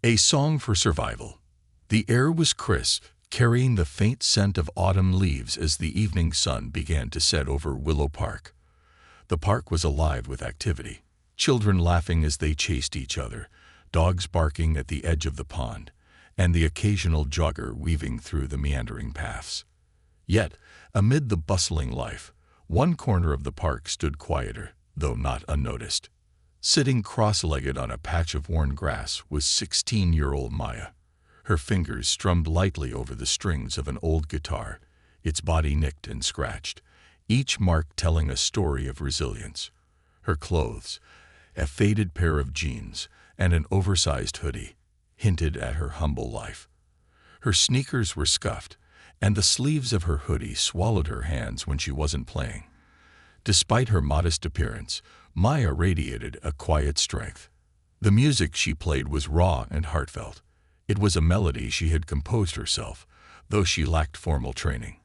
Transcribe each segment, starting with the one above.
A song for survival. The air was crisp, carrying the faint scent of autumn leaves as the evening sun began to set over Willow Park. The park was alive with activity, children laughing as they chased each other, dogs barking at the edge of the pond, and the occasional jogger weaving through the meandering paths. Yet, amid the bustling life, one corner of the park stood quieter, though not unnoticed. Sitting cross-legged on a patch of worn grass was 16-year-old Maya. Her fingers strummed lightly over the strings of an old guitar, its body nicked and scratched, each mark telling a story of resilience. Her clothes, a faded pair of jeans and an oversized hoodie, hinted at her humble life. Her sneakers were scuffed, and the sleeves of her hoodie swallowed her hands when she wasn't playing. Despite her modest appearance, Maya radiated a quiet strength. The music she played was raw and heartfelt. It was a melody she had composed herself, though she lacked formal training.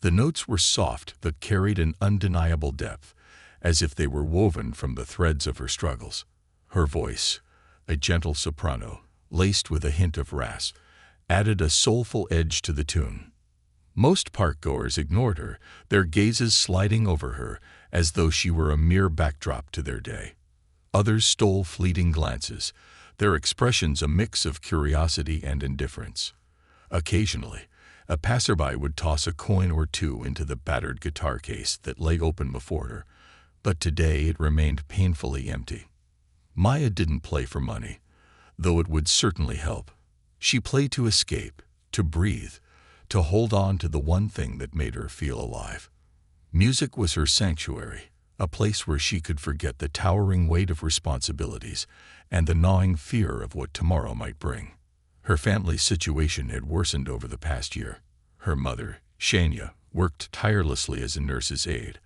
The notes were soft but carried an undeniable depth, as if they were woven from the threads of her struggles. Her voice, a gentle soprano, laced with a hint of rasp, added a soulful edge to the tune. Most park-goers ignored her, their gazes sliding over her as though she were a mere backdrop to their day. Others stole fleeting glances, their expressions a mix of curiosity and indifference. Occasionally, a passerby would toss a coin or two into the battered guitar case that lay open before her, but today it remained painfully empty. Maya didn't play for money, though it would certainly help. She played to escape, to breathe, to hold on to the one thing that made her feel alive. Music was her sanctuary, a place where she could forget the towering weight of responsibilities and the gnawing fear of what tomorrow might bring. Her family's situation had worsened over the past year. Her mother, Shania, worked tirelessly as a nurse's aide,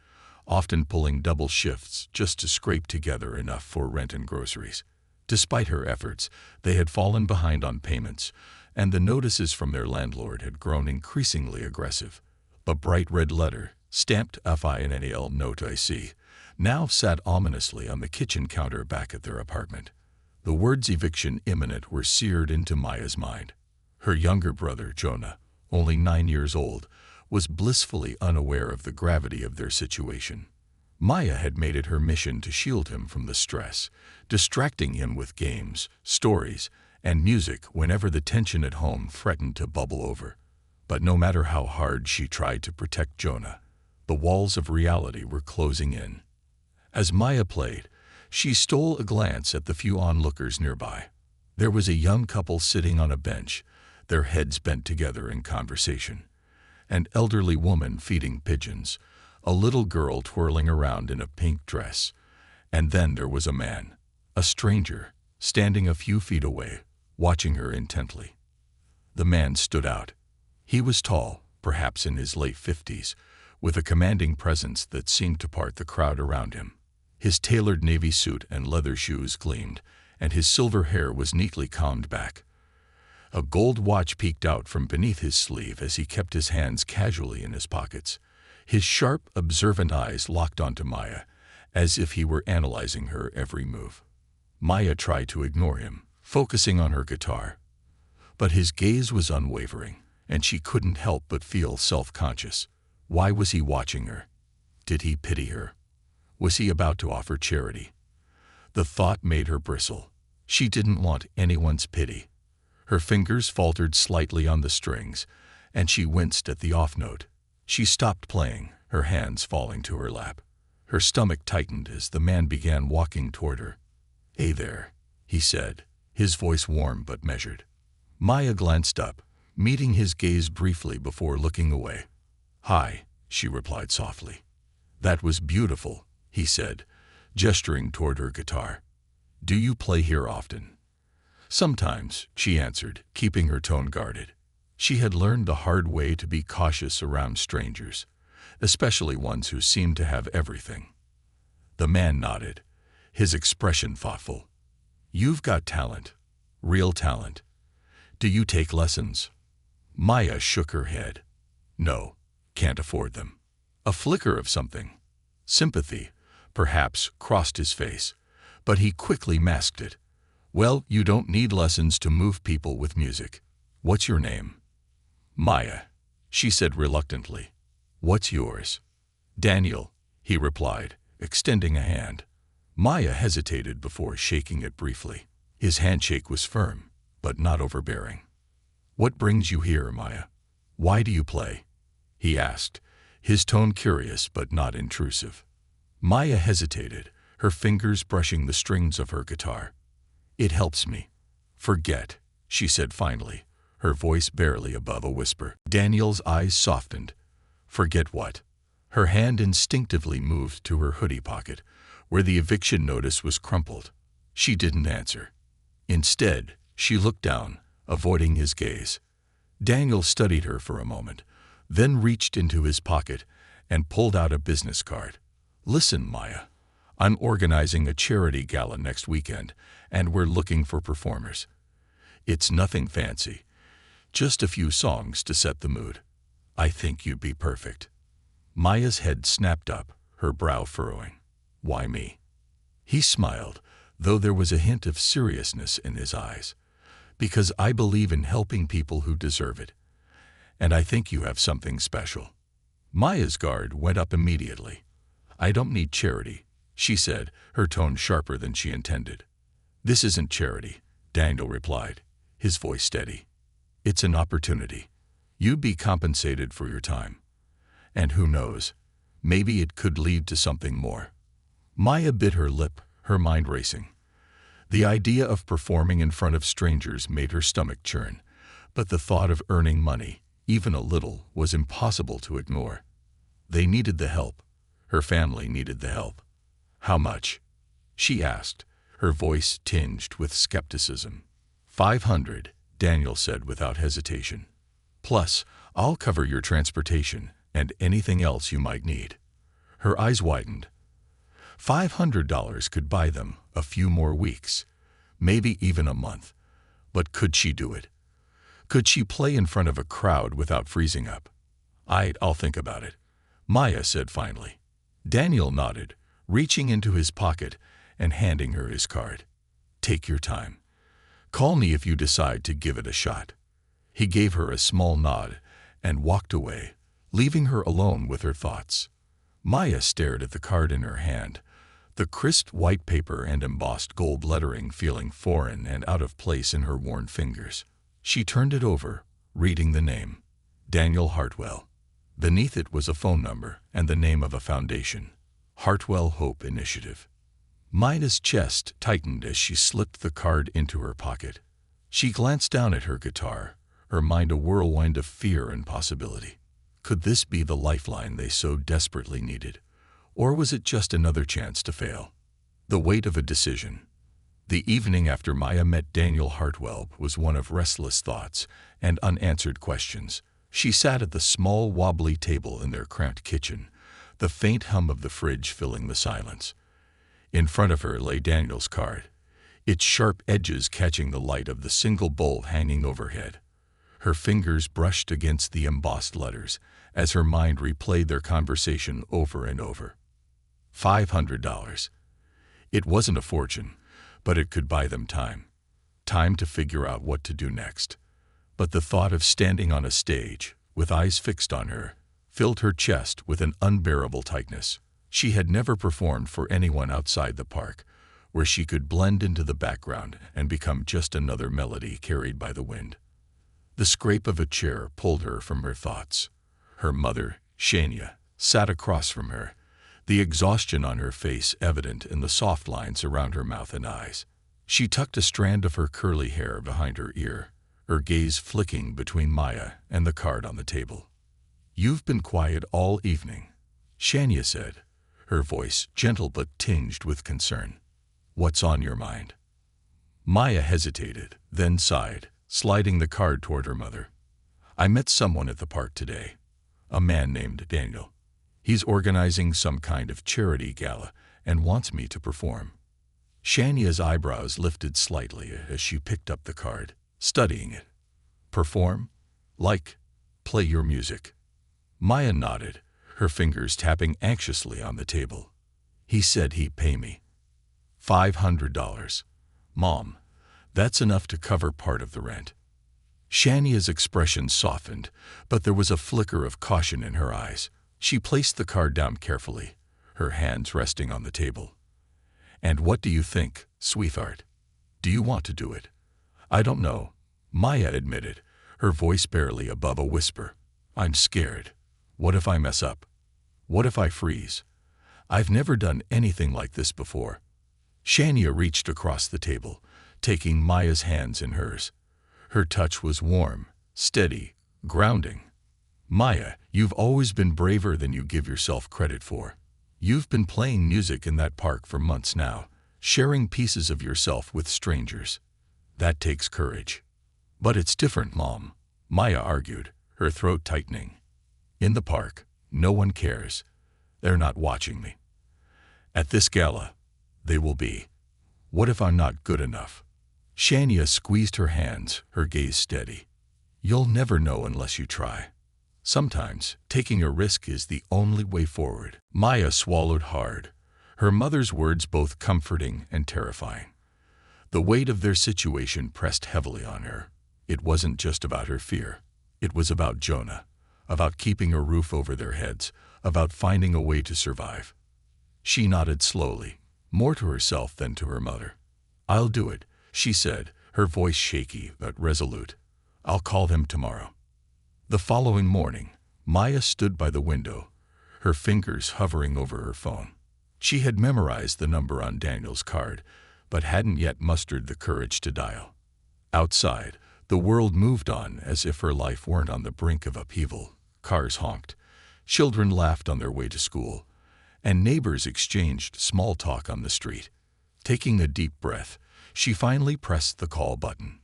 often pulling double shifts just to scrape together enough for rent and groceries. Despite her efforts, they had fallen behind on payments, and the notices from their landlord had grown increasingly aggressive. A bright red letter, stamped FINAL Note IC, now sat ominously on the kitchen counter back at their apartment. The words eviction imminent were seared into Maya's mind. Her younger brother, Jonah, only 9 years old, was blissfully unaware of the gravity of their situation. Maya had made it her mission to shield him from the stress, distracting him with games, stories, and music whenever the tension at home threatened to bubble over. But no matter how hard she tried to protect Jonah, the walls of reality were closing in. As Maya played, she stole a glance at the few onlookers nearby. There was a young couple sitting on a bench, their heads bent together in conversation. An elderly woman feeding pigeons, a little girl twirling around in a pink dress, and then there was a man, a stranger, standing a few feet away, watching her intently. The man stood out. He was tall, perhaps in his late 50s, with a commanding presence that seemed to part the crowd around him. His tailored navy suit and leather shoes gleamed, and his silver hair was neatly combed back. A gold watch peeked out from beneath his sleeve as he kept his hands casually in his pockets. His sharp, observant eyes locked onto Maya, as if he were analyzing her every move. Maya tried to ignore him, focusing on her guitar. But his gaze was unwavering, and she couldn't help but feel self-conscious. Why was he watching her? Did he pity her? Was he about to offer charity? The thought made her bristle. She didn't want anyone's pity. Her fingers faltered slightly on the strings, and she winced at the off note. She stopped playing, her hands falling to her lap. Her stomach tightened as the man began walking toward her. "Hey there," he said, his voice warm but measured. Maya glanced up, meeting his gaze briefly before looking away. "Hi," she replied softly. "That was beautiful," he said, gesturing toward her guitar. "Do you play here often?" "Sometimes," she answered, keeping her tone guarded. She had learned the hard way to be cautious around strangers, especially ones who seemed to have everything. The man nodded, his expression thoughtful. "You've got talent, real talent. Do you take lessons?" Maya shook her head. "No, can't afford them." A flicker of something, sympathy, perhaps, crossed his face, but he quickly masked it. Well, you don't need lessons to move people with music. What's your name? Maya, she said reluctantly. What's yours? Daniel, he replied, extending a hand. Maya hesitated before shaking it briefly. His handshake was firm, but not overbearing. What brings you here, Maya? Why do you play? He asked, his tone curious but not intrusive. Maya hesitated, her fingers brushing the strings of her guitar. It helps me forget, she said finally, her voice barely above a whisper. Daniel's eyes softened. Forget what? Her hand instinctively moved to her hoodie pocket, where the eviction notice was crumpled. She didn't answer. Instead, she looked down, avoiding his gaze. Daniel studied her for a moment, then reached into his pocket and pulled out a business card. Listen, Maya, I'm organizing a charity gala next weekend, and we're looking for performers. It's nothing fancy, just a few songs to set the mood. I think you'd be perfect. Maya's head snapped up, her brow furrowing. Why me? He smiled, though there was a hint of seriousness in his eyes. Because I believe in helping people who deserve it. And I think you have something special. Maya's guard went up immediately. I don't need charity, she said, her tone sharper than she intended. This isn't charity, Daniel replied, his voice steady. It's an opportunity. You'd be compensated for your time. And who knows, maybe it could lead to something more. Maya bit her lip, her mind racing. The idea of performing in front of strangers made her stomach churn, but the thought of earning money, even a little, was impossible to ignore. They needed the help. Her family needed the help. How much? She asked, her voice tinged with skepticism. 500, Daniel said without hesitation. Plus, I'll cover your transportation and anything else you might need. Her eyes widened. $500 could buy them a few more weeks, maybe even a month. But could she do it? Could she play in front of a crowd without freezing up? I'll think about it, Maya said finally. Daniel nodded, reaching into his pocket and handing her his card. Take your time. Call me if you decide to give it a shot. He gave her a small nod and walked away, leaving her alone with her thoughts. Maya stared at the card in her hand, the crisp white paper and embossed gold lettering feeling foreign and out of place in her worn fingers. She turned it over, reading the name, Daniel Hartwell. Beneath it was a phone number and the name of a foundation, Hartwell Hope Initiative. Maya's chest tightened as she slipped the card into her pocket. She glanced down at her guitar, her mind a whirlwind of fear and possibility. Could this be the lifeline they so desperately needed? Or was it just another chance to fail? The weight of a decision. The evening after Maya met Daniel Hartwell was one of restless thoughts and unanswered questions. She sat at the small, wobbly table in their cramped kitchen, the faint hum of the fridge filling the silence. In front of her lay Daniel's card, its sharp edges catching the light of the single bulb hanging overhead. Her fingers brushed against the embossed letters as her mind replayed their conversation over and over. $500. It wasn't a fortune, but it could buy them time. Time to figure out what to do next. But the thought of standing on a stage, with eyes fixed on her, filled her chest with an unbearable tightness. She had never performed for anyone outside the park, where she could blend into the background and become just another melody carried by the wind. The scrape of a chair pulled her from her thoughts. Her mother, Shania, sat across from her, the exhaustion on her face evident in the soft lines around her mouth and eyes. She tucked a strand of her curly hair behind her ear, her gaze flicking between Maya and the card on the table. You've been quiet all evening, Shania said, her voice gentle but tinged with concern. What's on your mind? Maya hesitated, then sighed, sliding the card toward her mother. I met someone at the park today, a man named Daniel. He's organizing some kind of charity gala and wants me to perform. Shania's eyebrows lifted slightly as she picked up the card, studying it. Perform? Like, play your music. Maya nodded, her fingers tapping anxiously on the table. He said he'd pay me $500. Mom, That's enough to cover part of the rent." Shania's expression softened, but there was a flicker of caution in her eyes. She placed the card down carefully, her hands resting on the table. "And what do you think, sweetheart? Do you want to do it?" "I don't know," Maya admitted, her voice barely above a whisper. "I'm scared. What if I mess up? What if I freeze? I've never done anything like this before." Shania reached across the table, taking Maya's hands in hers. Her touch was warm, steady, grounding. "Maya, you've always been braver than you give yourself credit for. You've been playing music in that park for months now, sharing pieces of yourself with strangers. That takes courage." "But it's different, Mom," Maya argued, her throat tightening. "In the park, no one cares. They're not watching me. At this gala, they will be. What if I'm not good enough?" Shania squeezed her hands, her gaze steady. "You'll never know unless you try. Sometimes, taking a risk is the only way forward." Maya swallowed hard, her mother's words both comforting and terrifying. The weight of their situation pressed heavily on her. It wasn't just about her fear. It was about Jonah, about keeping a roof over their heads, about finding a way to survive. She nodded slowly, more to herself than to her mother. "I'll do it," she said, her voice shaky but resolute. "I'll call them tomorrow." The following morning, Maya stood by the window, her fingers hovering over her phone. She had memorized the number on Daniel's card, but hadn't yet mustered the courage to dial. Outside, the world moved on as if her life weren't on the brink of upheaval. Cars honked, children laughed on their way to school, and neighbors exchanged small talk on the street. Taking a deep breath, she finally pressed the call button.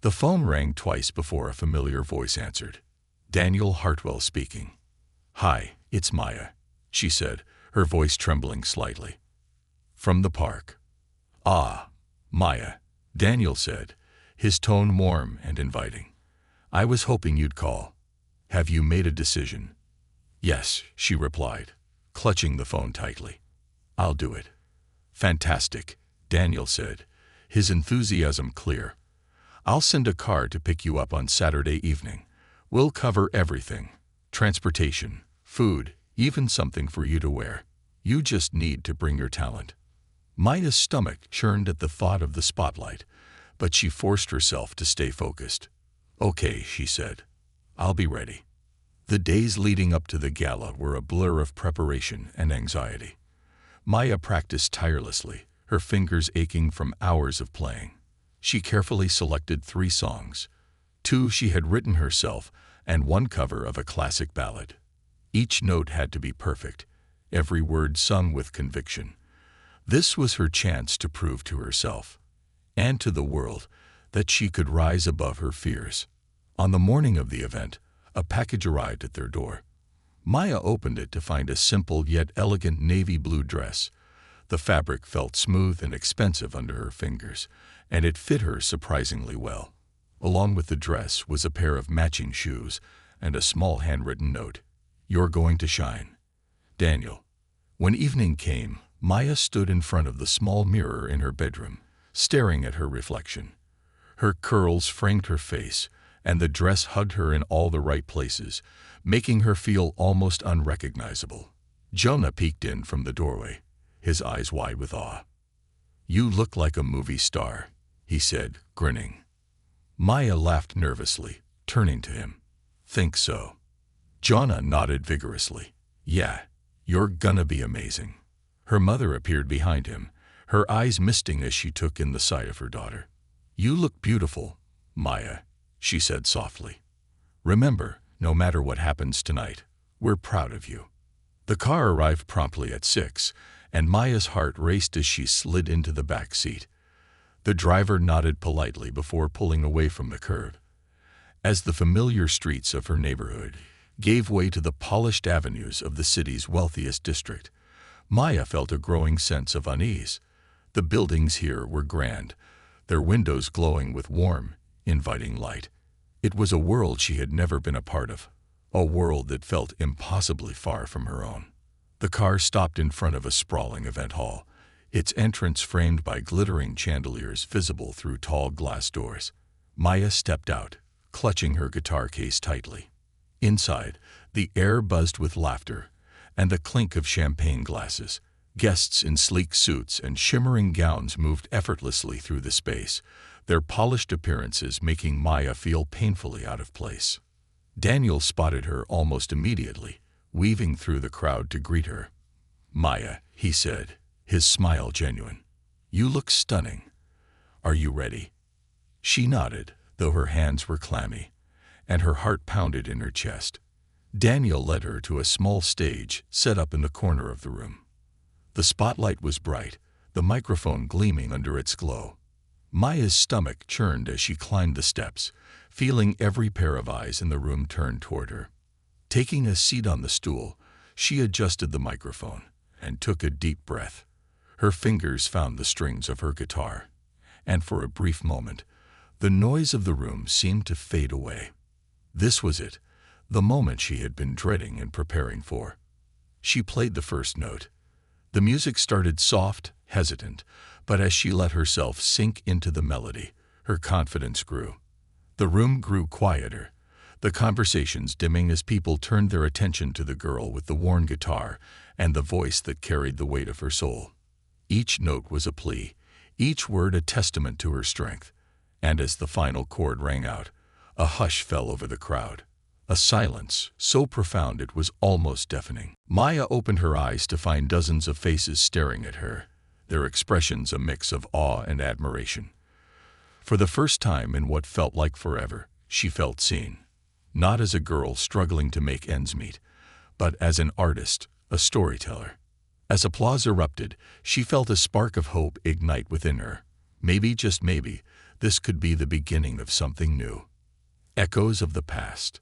The phone rang twice before a familiar voice answered. Daniel Hartwell speaking. "Hi, it's Maya," she said, her voice trembling slightly. "From the park." "Ah, Maya," Daniel said, his tone warm and inviting. "I was hoping you'd call. Have you made a decision?" "Yes," she replied, clutching the phone tightly. "I'll do it." "Fantastic," Daniel said, his enthusiasm clear. "I'll send a car to pick you up on Saturday evening. We'll cover everything. Transportation, food, even something for you to wear. You just need to bring your talent." Maya's stomach churned at the thought of the spotlight, but she forced herself to stay focused. "Okay," she said. "I'll be ready." The days leading up to the gala were a blur of preparation and anxiety. Maya practiced tirelessly, her fingers aching from hours of playing. She carefully selected 3 songs. 2 she had written herself and 1 cover of a classic ballad. Each note had to be perfect, every word sung with conviction. This was her chance to prove to herself and to the world that she could rise above her fears. On the morning of the event, a package arrived at their door. Maya opened it to find a simple yet elegant navy blue dress. The fabric felt smooth and expensive under her fingers, and it fit her surprisingly well. Along with the dress was a pair of matching shoes and a small handwritten note. "You're going to shine, Daniel." When evening came, Maya stood in front of the small mirror in her bedroom, staring at her reflection. Her curls framed her face, and the dress hugged her in all the right places, making her feel almost unrecognizable. Jonah peeked in from the doorway, his eyes wide with awe. "You look like a movie star," he said, grinning. Maya laughed nervously, turning to him. "Think so?" Jonah nodded vigorously. "Yeah, you're gonna be amazing." Her mother appeared behind him, her eyes misting as she took in the sight of her daughter. "You look beautiful, Maya," she said softly. "Remember, no matter what happens tonight, we're proud of you." The car arrived promptly at 6, and Maya's heart raced as she slid into the back seat. The driver nodded politely before pulling away from the curb. As the familiar streets of her neighborhood gave way to the polished avenues of the city's wealthiest district, Maya felt a growing sense of unease. The buildings here were grand, their windows glowing with warm, inviting light. It was a world she had never been a part of, a world that felt impossibly far from her own. The car stopped in front of a sprawling event hall, its entrance framed by glittering chandeliers visible through tall glass doors. Maya stepped out, clutching her guitar case tightly. Inside, the air buzzed with laughter and the clink of champagne glasses. Guests in sleek suits and shimmering gowns moved effortlessly through the space, their polished appearances making Maya feel painfully out of place. Daniel spotted her almost immediately, weaving through the crowd to greet her. "Maya," he said, his smile genuine. "You look stunning. Are you ready?" She nodded, though her hands were clammy, and her heart pounded in her chest. Daniel led her to a small stage set up in the corner of the room. The spotlight was bright, the microphone gleaming under its glow. Maya's stomach churned as she climbed the steps, feeling every pair of eyes in the room turn toward her. Taking a seat on the stool, she adjusted the microphone and took a deep breath. Her fingers found the strings of her guitar, and for a brief moment, the noise of the room seemed to fade away. This was it, the moment she had been dreading and preparing for. She played the first note. The music started soft, hesitant, but as she let herself sink into the melody, her confidence grew. The room grew quieter, the conversations dimming as people turned their attention to the girl with the worn guitar and the voice that carried the weight of her soul. Each note was a plea, each word a testament to her strength, and as the final chord rang out, a hush fell over the crowd. A silence so profound it was almost deafening. Maya opened her eyes to find dozens of faces staring at her, their expressions a mix of awe and admiration. For the first time in what felt like forever, she felt seen, not as a girl struggling to make ends meet, but as an artist, a storyteller. As applause erupted, she felt a spark of hope ignite within her. Maybe, just maybe, this could be the beginning of something new. Echoes of the past.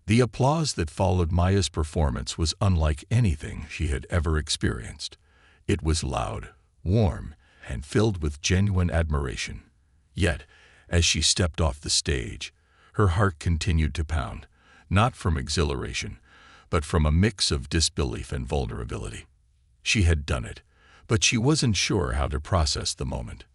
The applause that followed Maya's performance was unlike anything she had ever experienced. It was loud, warm, and filled with genuine admiration. Yet, as she stepped off the stage, her heart continued to pound, not from exhilaration, but from a mix of disbelief and vulnerability. She had done it, but she wasn't sure how to process the moment.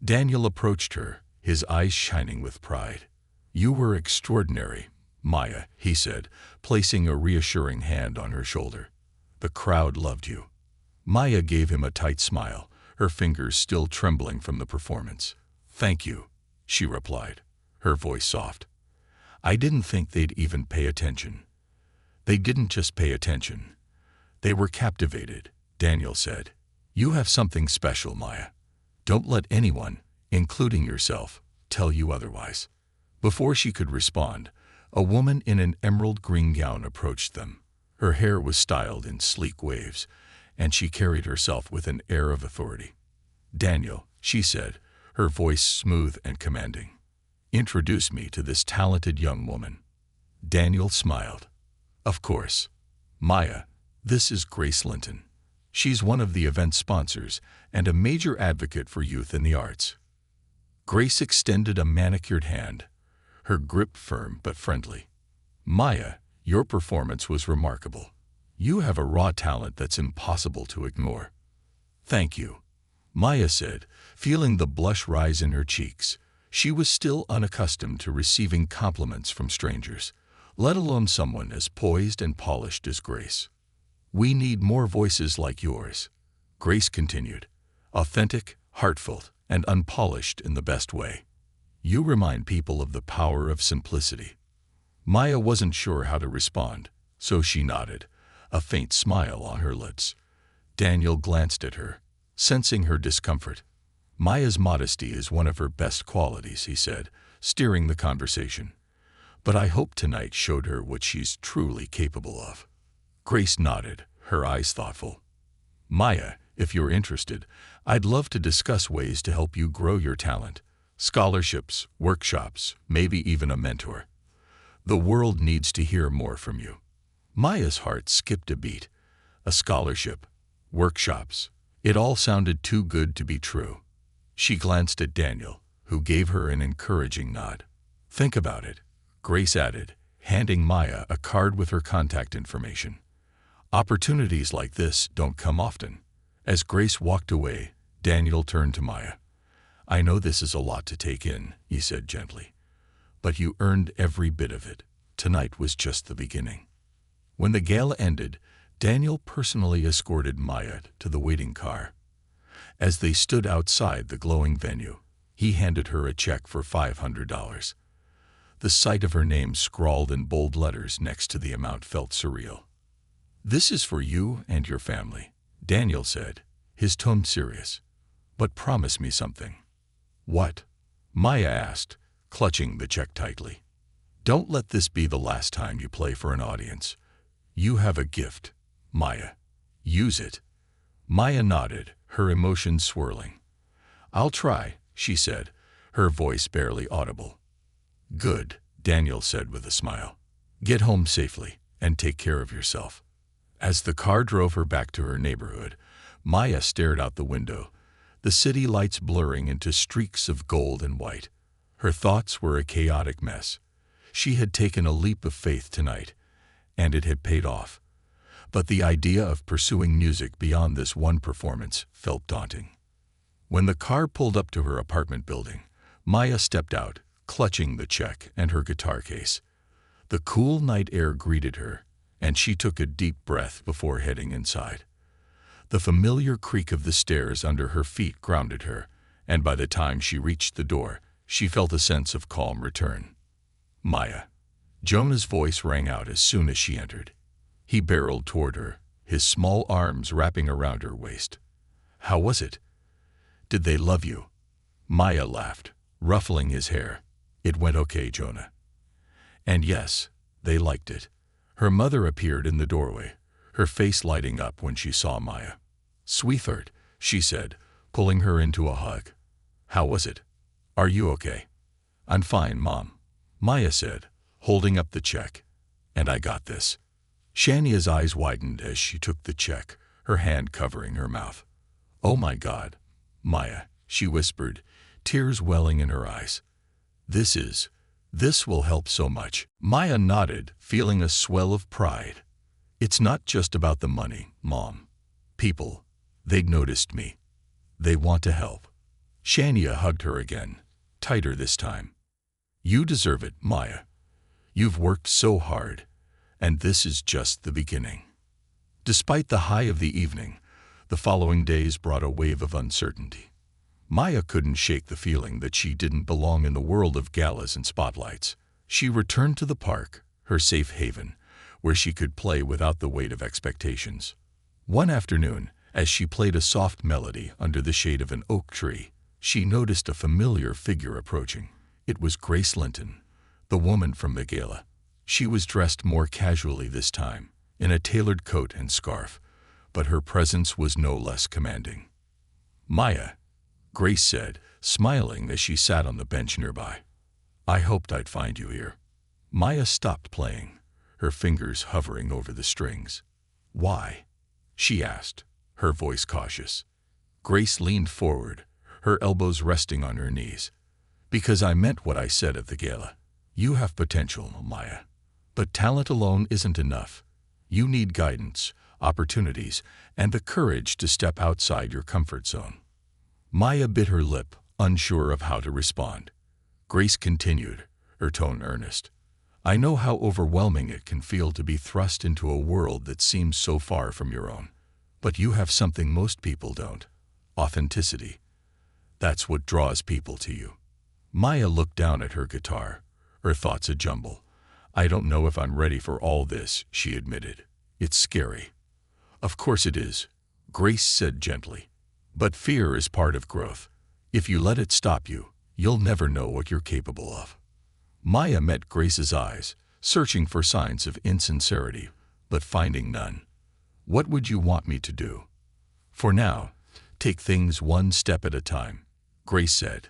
Daniel approached her, his eyes shining with pride. "You were extraordinary, Maya," he said, placing a reassuring hand on her shoulder. "The crowd loved you." Maya gave him a tight smile, her fingers still trembling from the performance. "Thank you," she replied, her voice soft. "I didn't think they'd even pay attention." "They didn't just pay attention. They were captivated," Daniel said. "You have something special, Maya. Don't let anyone, including yourself, tell you otherwise." Before she could respond, a woman in an emerald green gown approached them. Her hair was styled in sleek waves, and she carried herself with an air of authority. "Daniel," she said, her voice smooth and commanding. "Introduce me to this talented young woman." Daniel smiled. "Of course. Maya, this is Grace Linton. She's one of the event sponsors and a major advocate for youth in the arts." Grace extended a manicured hand, her grip firm but friendly. "Maya, your performance was remarkable. You have a raw talent that's impossible to ignore." "Thank you," Maya said, feeling the blush rise in her cheeks. She was still unaccustomed to receiving compliments from strangers, let alone someone as poised and polished as Grace. "We need more voices like yours," Grace continued, "authentic, heartfelt, and unpolished in the best way. You remind people of the power of simplicity." Maya wasn't sure how to respond, so she nodded, a faint smile on her lips. Daniel glanced at her, sensing her discomfort. "Maya's modesty is one of her best qualities," he said, steering the conversation. "But I hope tonight showed her what she's truly capable of." Grace nodded, her eyes thoughtful. "Maya, if you're interested, I'd love to discuss ways to help you grow your talent. Scholarships, workshops, maybe even a mentor. The world needs to hear more from you." Maya's heart skipped a beat. A scholarship, workshops, it all sounded too good to be true. She glanced at Daniel, who gave her an encouraging nod. "Think about it," Grace added, handing Maya a card with her contact information. "Opportunities like this don't come often." As Grace walked away, Daniel turned to Maya. I know this is a lot to take in, he said gently, but you earned every bit of it. Tonight was just the beginning. When the gala ended, Daniel personally escorted Maya to the waiting car. As they stood outside the glowing venue, he handed her a check for $500. The sight of her name scrawled in bold letters next to the amount felt surreal. This is for you and your family, Daniel said, his tone serious. But promise me something. What? Maya asked, clutching the check tightly. Don't let this be the last time you play for an audience. You have a gift, Maya. Use it. Maya nodded, her emotions swirling. I'll try, she said, her voice barely audible. Good, Daniel said with a smile. Get home safely and take care of yourself. As the car drove her back to her neighborhood, Maya stared out the window, the city lights blurring into streaks of gold and white. Her thoughts were a chaotic mess. She had taken a leap of faith tonight, and it had paid off. But the idea of pursuing music beyond this one performance felt daunting. When the car pulled up to her apartment building, Maya stepped out, clutching the check and her guitar case. The cool night air greeted her, and she took a deep breath before heading inside. The familiar creak of the stairs under her feet grounded her, and by the time she reached the door, she felt a sense of calm return. Maya. Jonah's voice rang out as soon as she entered. He barreled toward her, his small arms wrapping around her waist. How was it? Did they love you? Maya laughed, ruffling his hair. It went okay, Jonah. And yes, they liked it. Her mother appeared in the doorway, her face lighting up when she saw Maya. Sweetheart, she said, pulling her into a hug. How was it? Are you okay? I'm fine, Mom, Maya said, holding up the check. And I got this. Shania's eyes widened as she took the check, her hand covering her mouth. Oh my God, Maya, she whispered, tears welling in her eyes. This will help so much. Maya nodded, feeling a swell of pride. It's not just about the money, Mom. People, they'd noticed me. They want to help. Shania hugged her again, tighter this time. You deserve it, Maya. You've worked so hard, and this is just the beginning. Despite the high of the evening, the following days brought a wave of uncertainty. Maya couldn't shake the feeling that she didn't belong in the world of galas and spotlights. She returned to the park, her safe haven, where she could play without the weight of expectations. One afternoon, as she played a soft melody under the shade of an oak tree, she noticed a familiar figure approaching. It was Grace Linton, the woman from the gala. She was dressed more casually this time, in a tailored coat and scarf, but her presence was no less commanding. Maya, Grace said, smiling as she sat on the bench nearby. I hoped I'd find you here. Maya stopped playing, her fingers hovering over the strings. Why? She asked, her voice cautious. Grace leaned forward, her elbows resting on her knees. Because I meant what I said at the gala. You have potential, Maya. But talent alone isn't enough. You need guidance, opportunities, and the courage to step outside your comfort zone. Maya bit her lip, unsure of how to respond. Grace continued, her tone earnest. I know how overwhelming it can feel to be thrust into a world that seems so far from your own. But you have something most people don't. Authenticity. That's what draws people to you. Maya looked down at her guitar, her thoughts a jumble. I don't know if I'm ready for all this, she admitted. It's scary. Of course it is, Grace said gently. But fear is part of growth. If you let it stop you, you'll never know what you're capable of. Maya met Grace's eyes, searching for signs of insincerity, but finding none. What would you want me to do? For now, take things one step at a time, Grace said.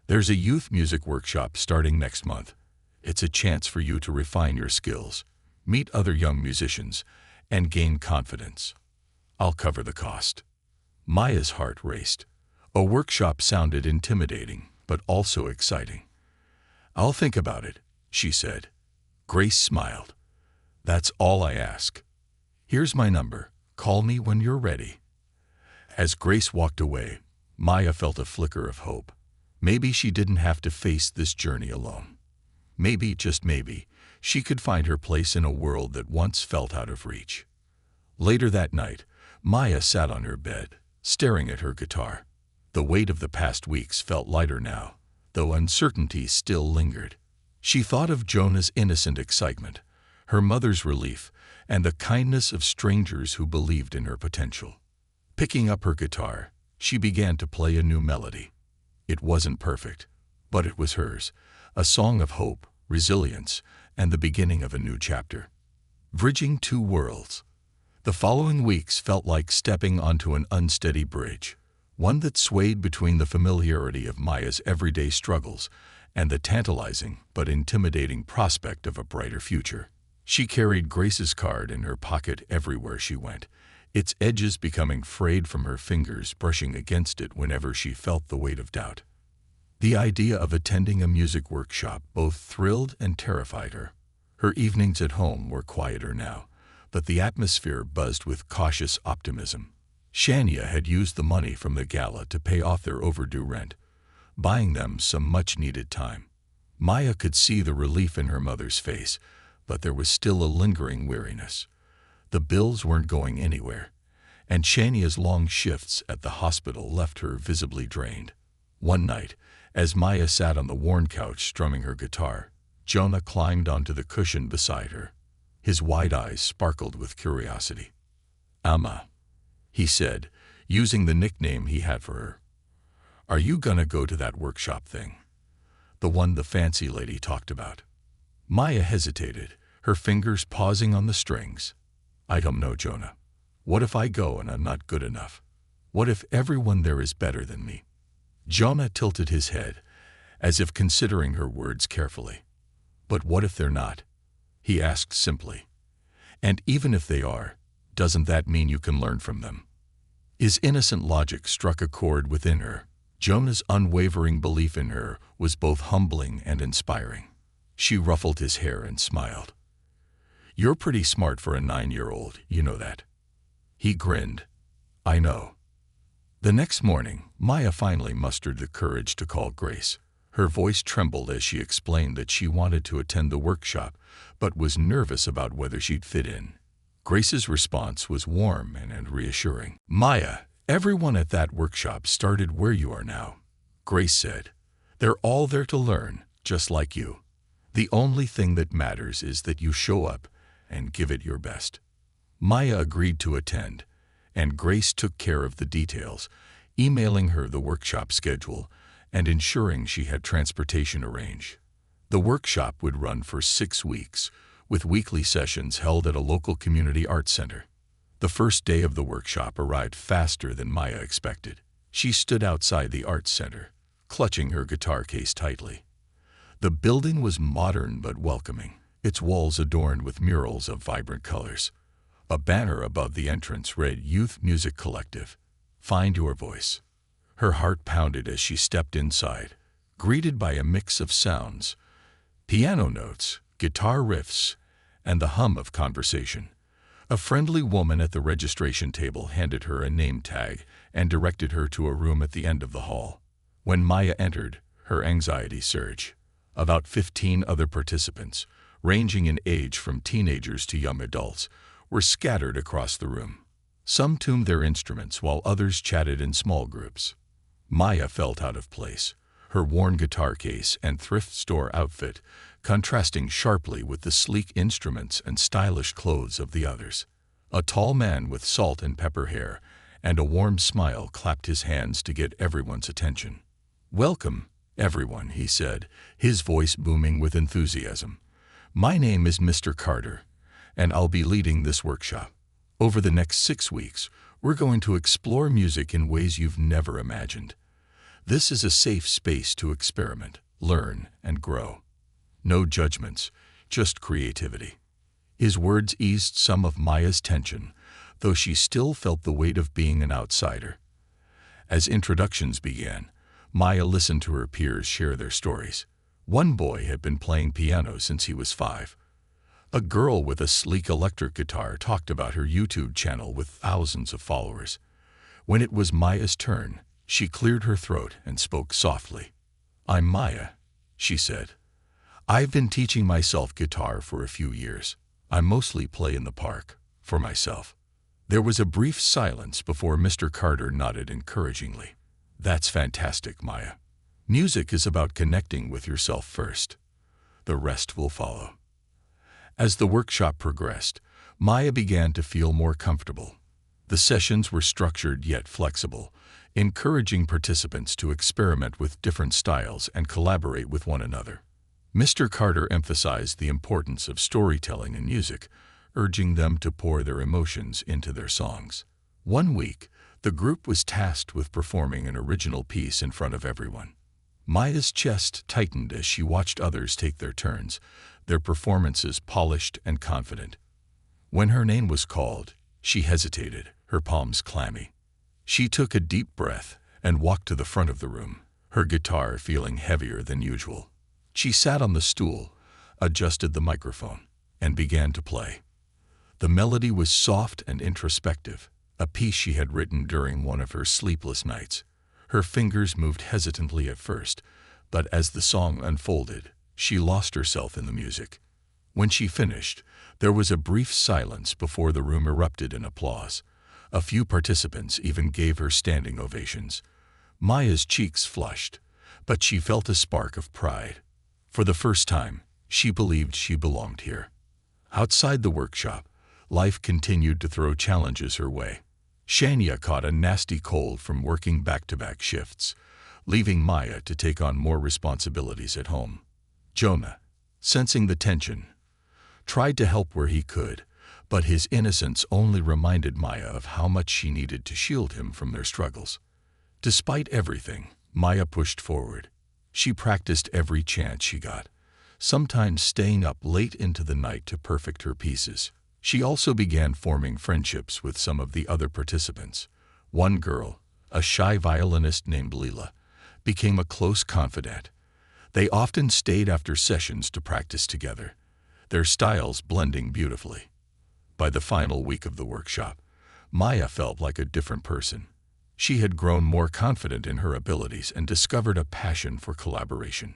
There's a youth music workshop starting next month. It's a chance for you to refine your skills, meet other young musicians, and gain confidence. I'll cover the cost. Maya's heart raced. A workshop sounded intimidating, but also exciting. I'll think about it, she said. Grace smiled. That's all I ask. Here's my number. Call me when you're ready. As Grace walked away, Maya felt a flicker of hope. Maybe she didn't have to face this journey alone. Maybe, just maybe, she could find her place in a world that once felt out of reach. Later that night, Maya sat on her bed, staring at her guitar. The weight of the past weeks felt lighter now, though uncertainty still lingered. She thought of Jonah's innocent excitement, her mother's relief, and the kindness of strangers who believed in her potential. Picking up her guitar, she began to play a new melody. It wasn't perfect, but it was hers, a song of hope, resilience, and the beginning of a new chapter. Bridging two worlds. The following weeks felt like stepping onto an unsteady bridge, one that swayed between the familiarity of Maya's everyday struggles and the tantalizing but intimidating prospect of a brighter future. She carried Grace's card in her pocket everywhere she went, its edges becoming frayed from her fingers brushing against it whenever she felt the weight of doubt. The idea of attending a music workshop both thrilled and terrified her. Her evenings at home were quieter now, but the atmosphere buzzed with cautious optimism. Shania had used the money from the gala to pay off their overdue rent, buying them some much-needed time. Maya could see the relief in her mother's face, but there was still a lingering weariness. The bills weren't going anywhere, and Shania's long shifts at the hospital left her visibly drained. One night, as Maya sat on the worn couch strumming her guitar, Jonah climbed onto the cushion beside her. His wide eyes sparkled with curiosity. "Amma," he said, using the nickname he had for her. "Are you gonna go to that workshop thing? The one the fancy lady talked about?" Maya hesitated, her fingers pausing on the strings. "I don't know, Jonah. What if I go and I'm not good enough? What if everyone there is better than me?" Jonah tilted his head, as if considering her words carefully. "But what if they're not?" he asked simply. "And even if they are, doesn't that mean you can learn from them?" His innocent logic struck a chord within her. Jonah's unwavering belief in her was both humbling and inspiring. She ruffled his hair and smiled. "You're pretty smart for a 9-year-old, you know that." He grinned. "I know." The next morning, Maya finally mustered the courage to call Grace. Her voice trembled as she explained that she wanted to attend the workshop, but was nervous about whether she'd fit in. Grace's response was warm and reassuring. "Maya, everyone at that workshop started where you are now," Grace said. "They're all there to learn, just like you. The only thing that matters is that you show up and give it your best." Maya agreed to attend, and Grace took care of the details, emailing her the workshop schedule and ensuring she had transportation arranged. The workshop would run for 6 weeks, with weekly sessions held at a local community arts center. The first day of the workshop arrived faster than Maya expected. She stood outside the arts center, clutching her guitar case tightly. The building was modern but welcoming, its walls adorned with murals of vibrant colors. A banner above the entrance read "Youth Music Collective. Find your voice." Her heart pounded as she stepped inside, greeted by a mix of sounds: piano notes, guitar riffs, and the hum of conversation. A friendly woman at the registration table handed her a name tag and directed her to a room at the end of the hall. When Maya entered, her anxiety surged. About 15 other participants, ranging in age from teenagers to young adults, were scattered across the room. Some tuned their instruments while others chatted in small groups. Maya felt out of place, her worn guitar case and thrift store outfit contrasting sharply with the sleek instruments and stylish clothes of the others. A tall man with salt and pepper hair and a warm smile clapped his hands to get everyone's attention. "Welcome, everyone," he said, his voice booming with enthusiasm. "My name is Mr. Carter, and I'll be leading this workshop. Over the next 6 weeks, we're going to explore music in ways you've never imagined. This is a safe space to experiment, learn, and grow. No judgments, just creativity." His words eased some of Maya's tension, though she still felt the weight of being an outsider. As introductions began, Maya listened to her peers share their stories. One boy had been playing piano since he was 5. A girl with a sleek electric guitar talked about her YouTube channel with thousands of followers. When it was Maya's turn, She cleared her throat and spoke softly. "I'm Maya," she said. "I've been teaching myself guitar for a few years. I mostly play in the park, for myself." There was a brief silence before Mr. Carter nodded encouragingly. "That's fantastic, Maya. Music is about connecting with yourself first. The rest will follow." As the workshop progressed, Maya began to feel more comfortable. The sessions were structured yet flexible, encouraging participants to experiment with different styles and collaborate with one another. Mr. Carter emphasized the importance of storytelling in music, urging them to pour their emotions into their songs. One week, the group was tasked with performing an original piece in front of everyone. Maya's chest tightened as she watched others take their turns, their performances polished and confident. When her name was called, she hesitated, her palms clammy. She took a deep breath and walked to the front of the room, her guitar feeling heavier than usual. She sat on the stool, adjusted the microphone, and began to play. The melody was soft and introspective, a piece she had written during one of her sleepless nights. Her fingers moved hesitantly at first, but as the song unfolded, she lost herself in the music. When she finished, there was a brief silence before the room erupted in applause. A few participants even gave her standing ovations. Maya's cheeks flushed, but she felt a spark of pride. For the first time, she believed she belonged here. Outside the workshop, life continued to throw challenges her way. Shania caught a nasty cold from working back-to-back shifts, leaving Maya to take on more responsibilities at home. Jonah, sensing the tension, tried to help where he could, but his innocence only reminded Maya of how much she needed to shield him from their struggles. Despite everything, Maya pushed forward. She practiced every chance she got, sometimes staying up late into the night to perfect her pieces. She also began forming friendships with some of the other participants. One girl, a shy violinist named Leela, became a close confidant. They often stayed after sessions to practice together, their styles blending beautifully. By the final week of the workshop, Maya felt like a different person. She had grown more confident in her abilities and discovered a passion for collaboration.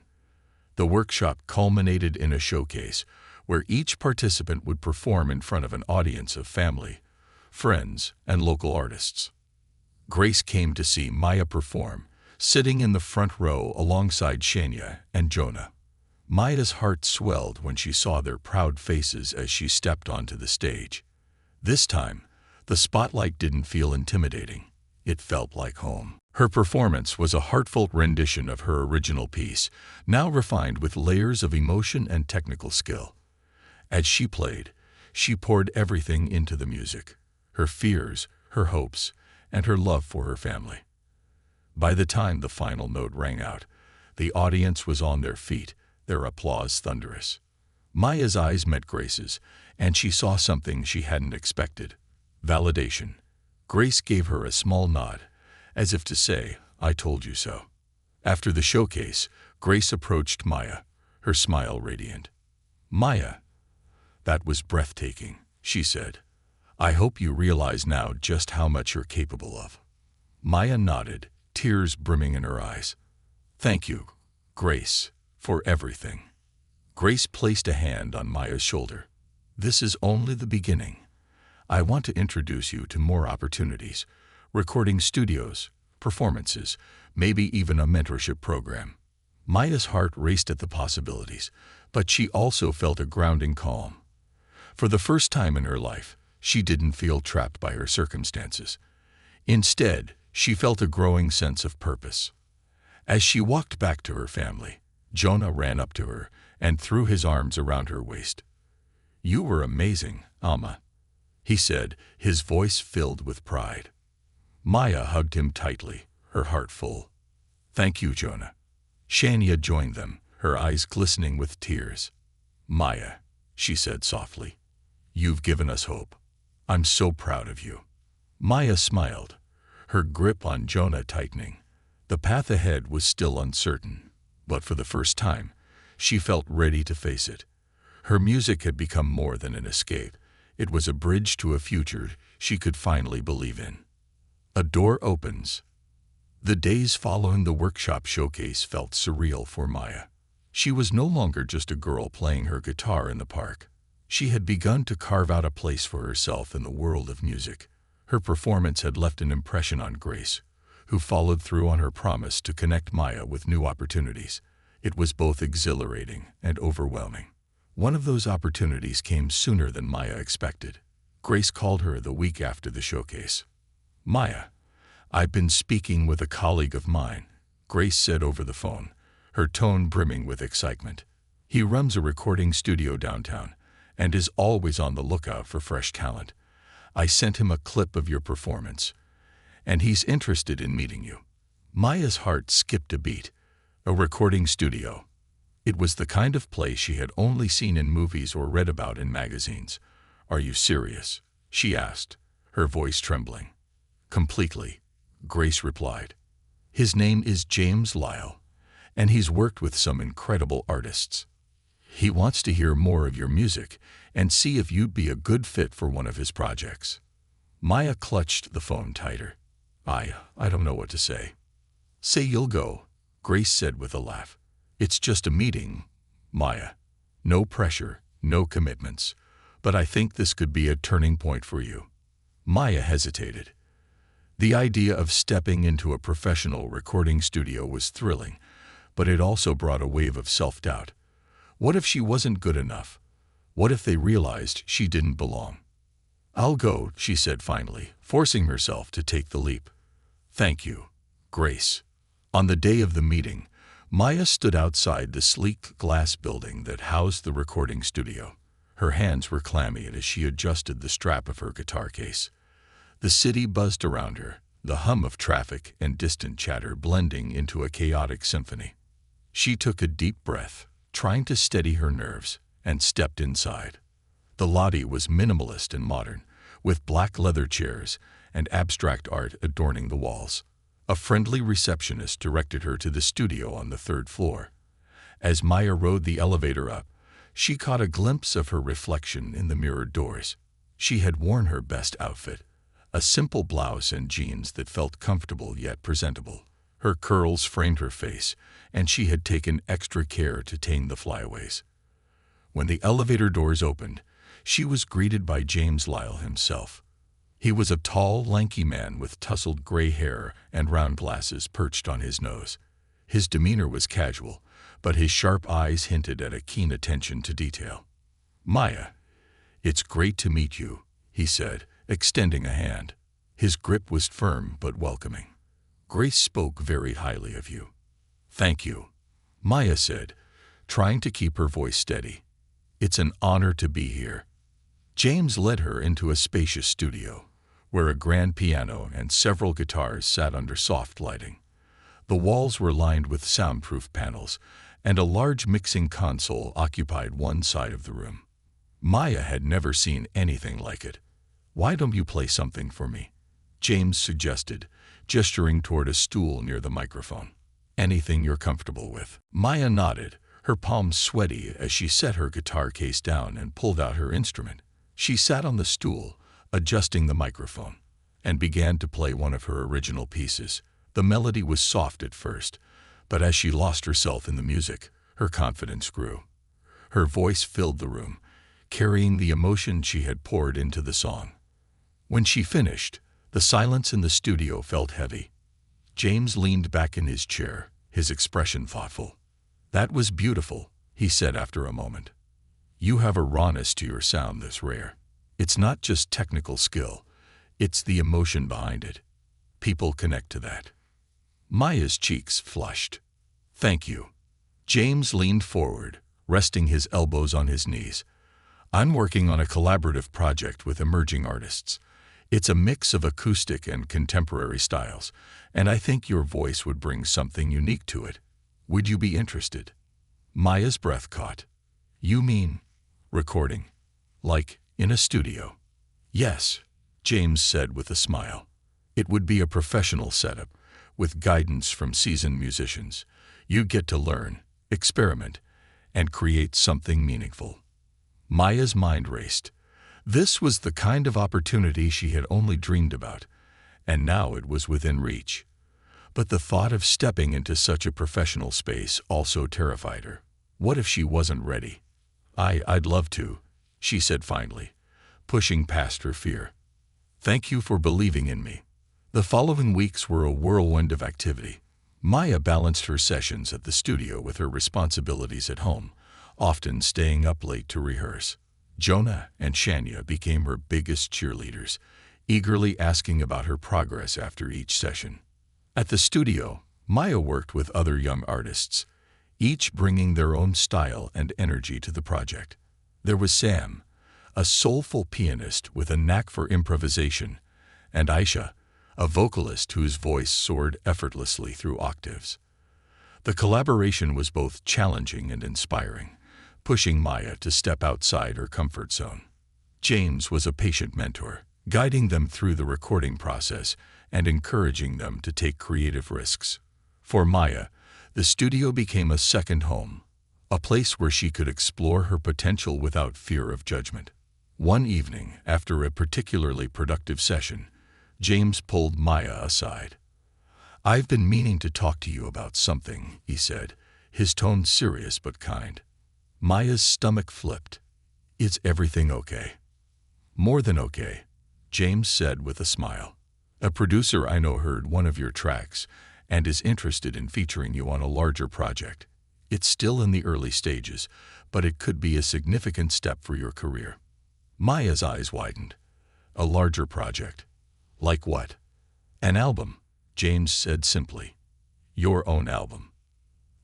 The workshop culminated in a showcase where each participant would perform in front of an audience of family, friends, and local artists. Grace came to see Maya perform, sitting in the front row alongside Shania and Jonah. Maya's heart swelled when she saw their proud faces as she stepped onto the stage. This time, the spotlight didn't feel intimidating. It felt like home. Her performance was a heartfelt rendition of her original piece, now refined with layers of emotion and technical skill. As she played, she poured everything into the music, her fears, her hopes, and her love for her family. By the time the final note rang out, the audience was on their feet, their applause thunderous. Maya's eyes met Grace's, and she saw something she hadn't expected: validation. Grace gave her a small nod, as if to say, "I told you so." After the showcase, Grace approached Maya, her smile radiant. "Maya, that was breathtaking," she said. "I hope you realize now just how much you're capable of." Maya nodded, tears brimming in her eyes. "Thank you, Grace, for everything." Grace placed a hand on Maya's shoulder. "This is only the beginning. I want to introduce you to more opportunities, recording studios, performances, maybe even a mentorship program." Maya's heart raced at the possibilities, but she also felt a grounding calm. For the first time in her life, she didn't feel trapped by her circumstances. Instead, she felt a growing sense of purpose. As she walked back to her family, Jonah ran up to her and threw his arms around her waist. "You were amazing, Alma," he said, his voice filled with pride. Maya hugged him tightly, her heart full. "Thank you, Jonah." Shania joined them, her eyes glistening with tears. "Maya," she said softly, "you've given us hope. I'm so proud of you." Maya smiled, her grip on Jonah tightening. The path ahead was still uncertain, but for the first time, she felt ready to face it. Her music had become more than an escape. It was a bridge to a future she could finally believe in. A door opens. The days following the workshop showcase felt surreal for Maya. She was no longer just a girl playing her guitar in the park. She had begun to carve out a place for herself in the world of music. Her performance had left an impression on Grace, who followed through on her promise to connect Maya with new opportunities. It was both exhilarating and overwhelming. One of those opportunities came sooner than Maya expected. Grace called her the week after the showcase. "Maya, I've been speaking with a colleague of mine," Grace said over the phone, her tone brimming with excitement. "He runs a recording studio downtown and is always on the lookout for fresh talent. I sent him a clip of your performance, and he's interested in meeting you." Maya's heart skipped a beat. A recording studio. It was the kind of place she had only seen in movies or read about in magazines. "Are you serious?" she asked, her voice trembling. "Completely," Grace replied. "His name is James Lyle, and he's worked with some incredible artists. He wants to hear more of your music and see if you'd be a good fit for one of his projects." Maya clutched the phone tighter. I don't know what to say." "Say you'll go," Grace said with a laugh. "It's just a meeting, Maya. No pressure, no commitments. But I think this could be a turning point for you." Maya hesitated. The idea of stepping into a professional recording studio was thrilling, but it also brought a wave of self-doubt. What if she wasn't good enough? What if they realized she didn't belong? "I'll go," she said finally, forcing herself to take the leap. "Thank you, Grace." On the day of the meeting, Maya stood outside the sleek glass building that housed the recording studio. Her hands were clammy as she adjusted the strap of her guitar case. The city buzzed around her, the hum of traffic and distant chatter blending into a chaotic symphony. She took a deep breath, trying to steady her nerves, and stepped inside. The lobby was minimalist and modern, with black leather chairs and abstract art adorning the walls. A friendly receptionist directed her to the studio on the 3rd floor. As Maya rode the elevator up, she caught a glimpse of her reflection in the mirrored doors. She had worn her best outfit, a simple blouse and jeans that felt comfortable yet presentable. Her curls framed her face, and she had taken extra care to tame the flyaways. When the elevator doors opened, she was greeted by James Lyle himself. He was a tall, lanky man with tousled gray hair and round glasses perched on his nose. His demeanor was casual, but his sharp eyes hinted at a keen attention to detail. "Maya, it's great to meet you," he said, extending a hand. His grip was firm but welcoming. "Grace spoke very highly of you." "Thank you," Maya said, trying to keep her voice steady. "It's an honor to be here." James led her into a spacious studio, where a grand piano and several guitars sat under soft lighting. The walls were lined with soundproof panels, and a large mixing console occupied one side of the room. Maya had never seen anything like it. "Why don't you play something for me?" James suggested, gesturing toward a stool near the microphone. "Anything you're comfortable with." Maya nodded, her palms sweaty as she set her guitar case down and pulled out her instrument. She sat on the stool, adjusting the microphone, and began to play one of her original pieces. The melody was soft at first, but as she lost herself in the music, her confidence grew. Her voice filled the room, carrying the emotion she had poured into the song. When she finished, the silence in the studio felt heavy. James leaned back in his chair, his expression thoughtful. "That was beautiful," he said after a moment. "You have a rawness to your sound that's rare. It's not just technical skill, it's the emotion behind it. People connect to that." Maya's cheeks flushed. "Thank you." James leaned forward, resting his elbows on his knees. "I'm working on a collaborative project with emerging artists. It's a mix of acoustic and contemporary styles, and I think your voice would bring something unique to it. Would you be interested?" Maya's breath caught. "You mean recording? Like in a studio?" "Yes," James said with a smile. "It would be a professional setup, with guidance from seasoned musicians. You get to learn, experiment, and create something meaningful." Maya's mind raced. This was the kind of opportunity she had only dreamed about, and now it was within reach. But the thought of stepping into such a professional space also terrified her. What if she wasn't ready? I'd love to, she said finally, pushing past her fear. Thank you for believing in me. The following weeks were a whirlwind of activity. Maya balanced her sessions at the studio with her responsibilities at home, often staying up late to rehearse. Jonah and Shania became her biggest cheerleaders, eagerly asking about her progress after each session. At the studio, Maya worked with other young artists, each bringing their own style and energy to the project. There was Sam, a soulful pianist with a knack for improvisation, and Aisha, a vocalist whose voice soared effortlessly through octaves. The collaboration was both challenging and inspiring, pushing Maya to step outside her comfort zone. James was a patient mentor, guiding them through the recording process and encouraging them to take creative risks. For Maya, the studio became a second home, a place where she could explore her potential without fear of judgment. One evening, after a particularly productive session, James pulled Maya aside. "I've been meaning to talk to you about something," he said, his tone serious but kind. Maya's stomach flipped. "Is everything okay?" "More than okay," James said with a smile. "A producer I know heard one of your tracks and is interested in featuring you on a larger project. It's still in the early stages, but it could be a significant step for your career." Maya's eyes widened. "A larger project? Like what?" "An album," James said simply. "Your own album."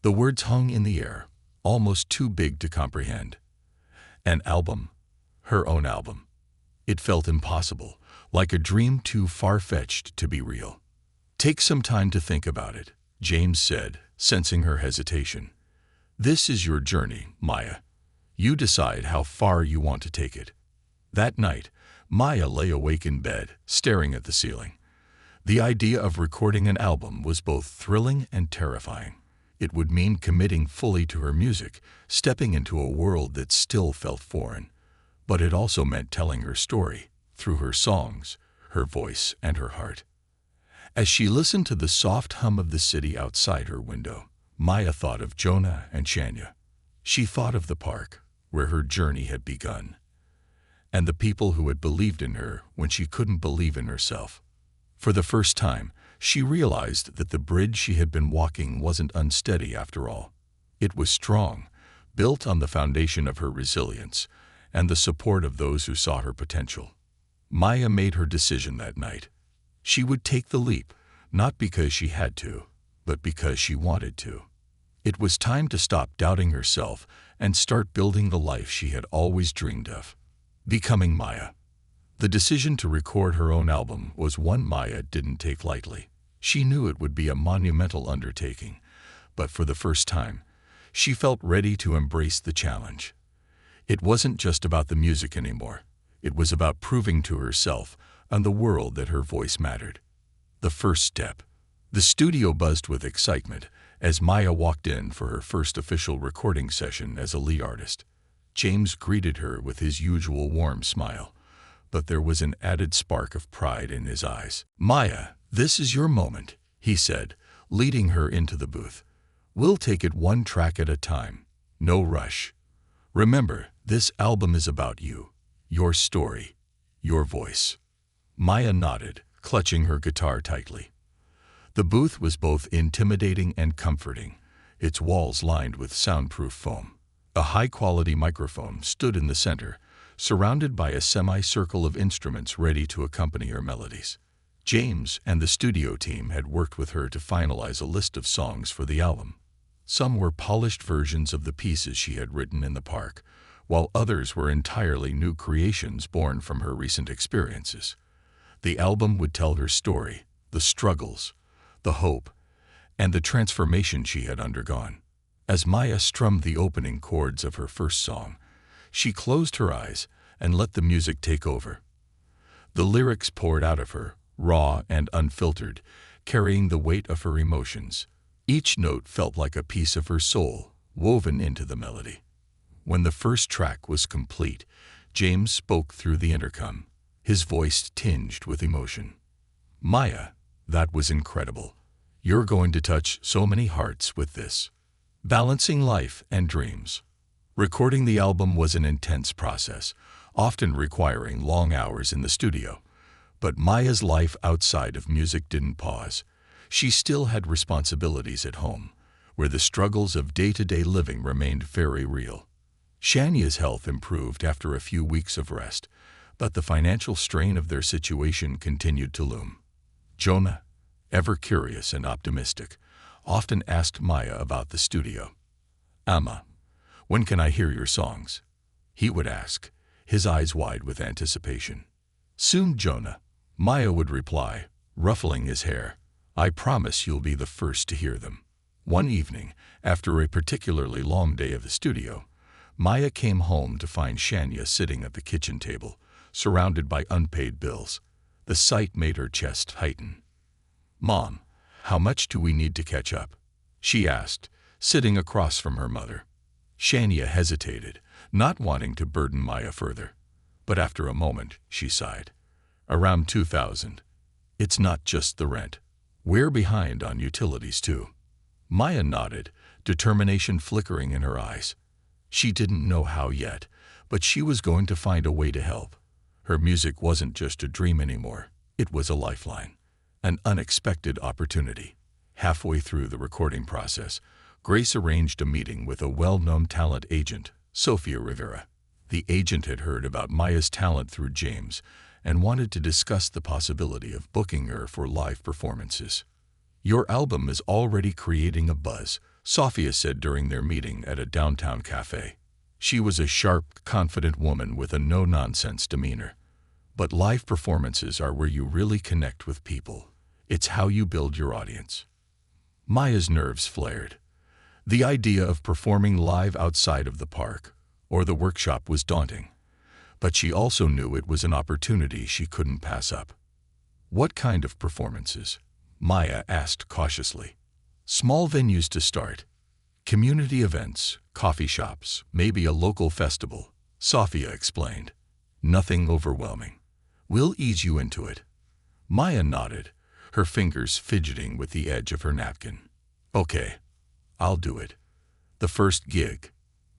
The words hung in the air, almost too big to comprehend. An album? Her own album? It felt impossible, like a dream too far-fetched to be real. "Take some time to think about it," James said, sensing her hesitation. "This is your journey, Maya. You decide how far you want to take it." That night, Maya lay awake in bed, staring at the ceiling. The idea of recording an album was both thrilling and terrifying. It would mean committing fully to her music, stepping into a world that still felt foreign. But it also meant telling her story, through her songs, her voice, and her heart. As she listened to the soft hum of the city outside her window, Maya thought of Jonah and Shania. She thought of the park, where her journey had begun, and the people who had believed in her when she couldn't believe in herself. For the first time, she realized that the bridge she had been walking wasn't unsteady after all. It was strong, built on the foundation of her resilience and the support of those who saw her potential. Maya made her decision that night. She would take the leap, not because she had to, but because she wanted to. It was time to stop doubting herself and start building the life she had always dreamed of. Becoming Maya. The decision to record her own album was one Maya didn't take lightly. She knew it would be a monumental undertaking, but for the first time, she felt ready to embrace the challenge. It wasn't just about the music anymore. It was about proving to herself and the world that her voice mattered. The first step. The studio buzzed with excitement as Maya walked in for her first official recording session as a lead artist. James greeted her with his usual warm smile, but there was an added spark of pride in his eyes. "Maya, this is your moment," he said, leading her into the booth. "We'll take it one track at a time. No rush. Remember, this album is about you, your story, your voice." Maya nodded, clutching her guitar tightly. The booth was both intimidating and comforting, its walls lined with soundproof foam. A high-quality microphone stood in the center, surrounded by a semicircle of instruments ready to accompany her melodies. James and the studio team had worked with her to finalize a list of songs for the album. Some were polished versions of the pieces she had written in the park, while others were entirely new creations born from her recent experiences. The album would tell her story, the struggles, the hope, and the transformation she had undergone. As Maya strummed the opening chords of her first song, she closed her eyes and let the music take over. The lyrics poured out of her, raw and unfiltered, carrying the weight of her emotions. Each note felt like a piece of her soul, woven into the melody. When the first track was complete, James spoke through the intercom, his voice tinged with emotion. "Maya, that was incredible. You're going to touch so many hearts with this. Balancing life and dreams. Recording the album was an intense process, often requiring long hours in the studio. But Maya's life outside of music didn't pause. She still had responsibilities at home, where the struggles of day-to-day living remained very real. Shania's health improved after a few weeks of rest, but the financial strain of their situation continued to loom. Jonah, ever curious and optimistic, often asked Maya about the studio. "Amma, when can I hear your songs?" he would ask, his eyes wide with anticipation. "Soon, Jonah," Maya would reply, ruffling his hair. "I promise you'll be the first to hear them." One evening, after a particularly long day of the studio, Maya came home to find Shania sitting at the kitchen table, surrounded by unpaid bills. The sight made her chest tighten. "Mom, how much do we need to catch up?" she asked, sitting across from her mother. Shania hesitated, not wanting to burden Maya further. But after a moment, she sighed. "Around 2,000. It's not just the rent. We're behind on utilities too." Maya nodded, determination flickering in her eyes. She didn't know how yet, but she was going to find a way to help. Her music wasn't just a dream anymore. It was a lifeline, an unexpected opportunity. Halfway through the recording process, Grace arranged a meeting with a well-known talent agent, Sophia Rivera. The agent had heard about Maya's talent through James and wanted to discuss the possibility of booking her for live performances. "Your album is already creating a buzz," Sophia said during their meeting at a downtown cafe. She was a sharp, confident woman with a no-nonsense demeanor. "But live performances are where you really connect with people. It's how you build your audience." Maya's nerves flared. The idea of performing live outside of the park or the workshop was daunting, but she also knew it was an opportunity she couldn't pass up. "What kind of performances?" Maya asked cautiously. "Small venues to start. Community events, coffee shops, maybe a local festival," Sophia explained. "Nothing overwhelming. We'll ease you into it." Maya nodded, her fingers fidgeting with the edge of her napkin. "Okay, I'll do it." The first gig.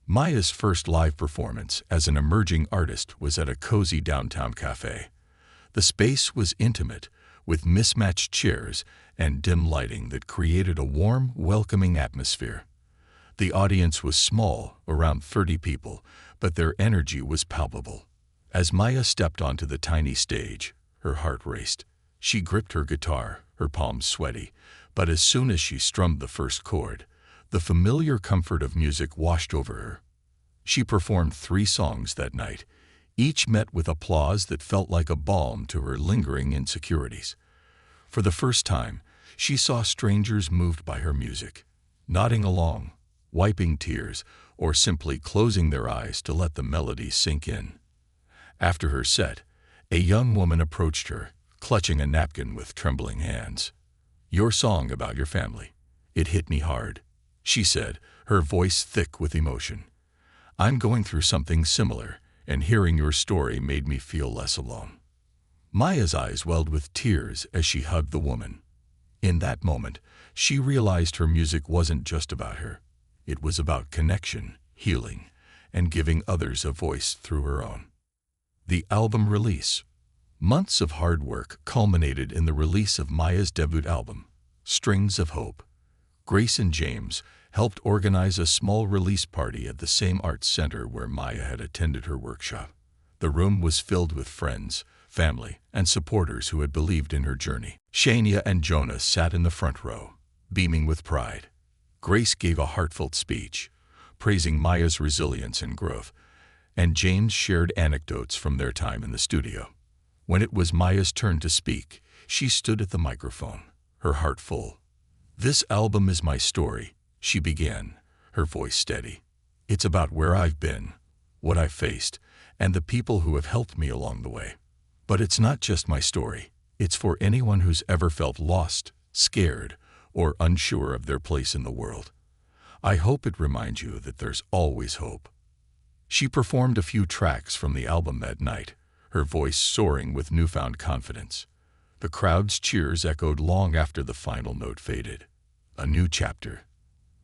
Maya's first live performance as an emerging artist was at a cozy downtown cafe. The space was intimate, with mismatched chairs and dim lighting that created a warm, welcoming atmosphere. The audience was small, around 30 people, but their energy was palpable. As Maya stepped onto the tiny stage, her heart raced. She gripped her guitar, her palms sweaty, but as soon as she strummed the first chord, the familiar comfort of music washed over her. She performed 3 songs that night, each met with applause that felt like a balm to her lingering insecurities. For the first time, she saw strangers moved by her music, nodding along, wiping tears, or simply closing their eyes to let the melody sink in. After her set, a young woman approached her, clutching a napkin with trembling hands. "Your song about your family. It hit me hard," she said, her voice thick with emotion. "I'm going through something similar, and hearing your story made me feel less alone." Maya's eyes welled with tears as she hugged the woman. In that moment, she realized her music wasn't just about her. It was about connection, healing, and giving others a voice through her own. The album release. Months of hard work culminated in the release of Maya's debut album, Strings of Hope. Grace and James helped organize a small release party at the same arts center where Maya had attended her workshop. The room was filled with friends, family, and supporters who had believed in her journey. Shania and Jonah sat in the front row, beaming with pride. Grace gave a heartfelt speech, praising Maya's resilience and growth, and James shared anecdotes from their time in the studio. When it was Maya's turn to speak, she stood at the microphone, her heart full. "This album is my story," she began, her voice steady. "It's about where I've been, what I've faced, and the people who have helped me along the way. But it's not just my story. It's for anyone who's ever felt lost, scared, or unsure of their place in the world. I hope it reminds you that there's always hope." She performed a few tracks from the album that night, her voice soaring with newfound confidence. The crowd's cheers echoed long after the final note faded. A new chapter.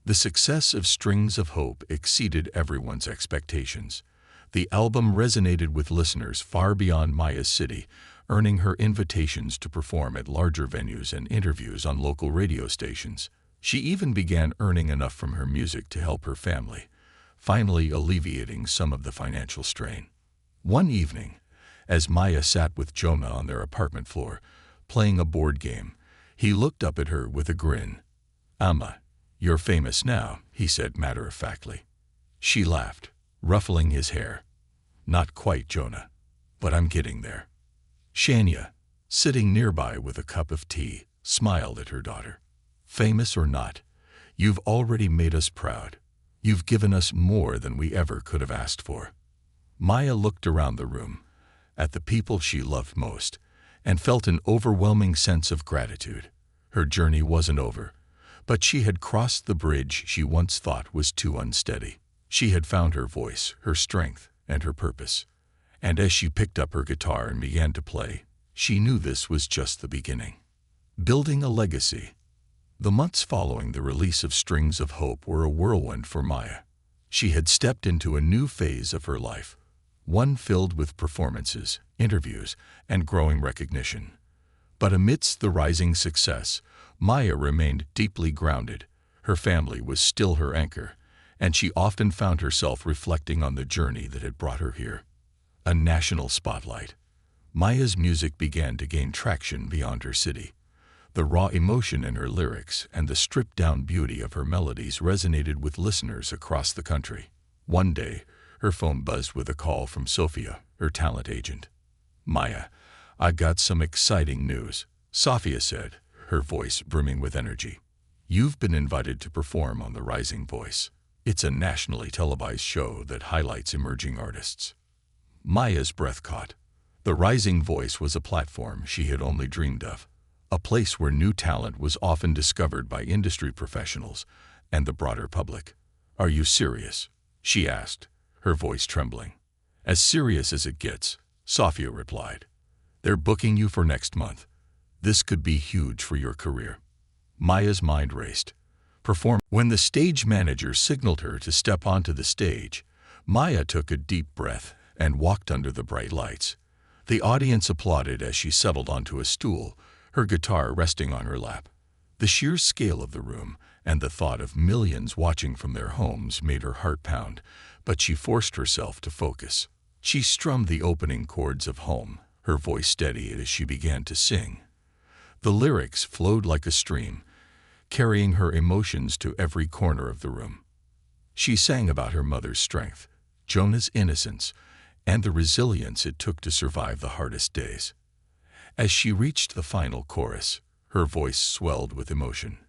The success of Strings of Hope exceeded everyone's expectations. The album resonated with listeners far beyond Maya's city, earning her invitations to perform at larger venues and interviews on local radio stations. She even began earning enough from her music to help her family, finally alleviating some of the financial strain. One evening, as Maya sat with Jonah on their apartment floor, playing a board game, he looked up at her with a grin. "Amma, you're famous now," he said matter-of-factly. She laughed, ruffling his hair. "Not quite, Jonah, but I'm getting there." Shania, sitting nearby with a cup of tea, smiled at her daughter. "Famous or not, you've already made us proud. You've given us more than we ever could have asked for." Maya looked around the room, at the people she loved most, and felt an overwhelming sense of gratitude. Her journey wasn't over, but she had crossed the bridge she once thought was too unsteady. She had found her voice, her strength, and her purpose. And as she picked up her guitar and began to play, she knew this was just the beginning. Building a legacy. The months following the release of Strings of Hope were a whirlwind for Maya. She had stepped into a new phase of her life, one filled with performances, interviews, and growing recognition. But amidst the rising success, Maya remained deeply grounded. Her family was still her anchor, and she often found herself reflecting on the journey that had brought her here. A national spotlight. Maya's music began to gain traction beyond her city. The raw emotion in her lyrics and the stripped-down beauty of her melodies resonated with listeners across the country. One day, her phone buzzed with a call from Sophia, her talent agent. "Maya, I got some exciting news," Sophia said, her voice brimming with energy. "You've been invited to perform on The Rising Voice. It's a nationally televised show that highlights emerging artists." Maya's breath caught. The Rising Voice was a platform she had only dreamed of, a place where new talent was often discovered by industry professionals and the broader public. "Are you serious?" she asked, her voice trembling. "As serious as it gets," Sophia replied. "They're booking you for next month. This could be huge for your career." Maya's mind raced. When the stage manager signaled her to step onto the stage, Maya took a deep breath and walked under the bright lights. The audience applauded as she settled onto a stool, her guitar resting on her lap. The sheer scale of the room and the thought of millions watching from their homes made her heart pound, but she forced herself to focus. She strummed the opening chords of Home, her voice steady as she began to sing. The lyrics flowed like a stream, carrying her emotions to every corner of the room. She sang about her mother's strength, Jonah's innocence, and the resilience it took to survive the hardest days. As she reached the final chorus, her voice swelled with emotion.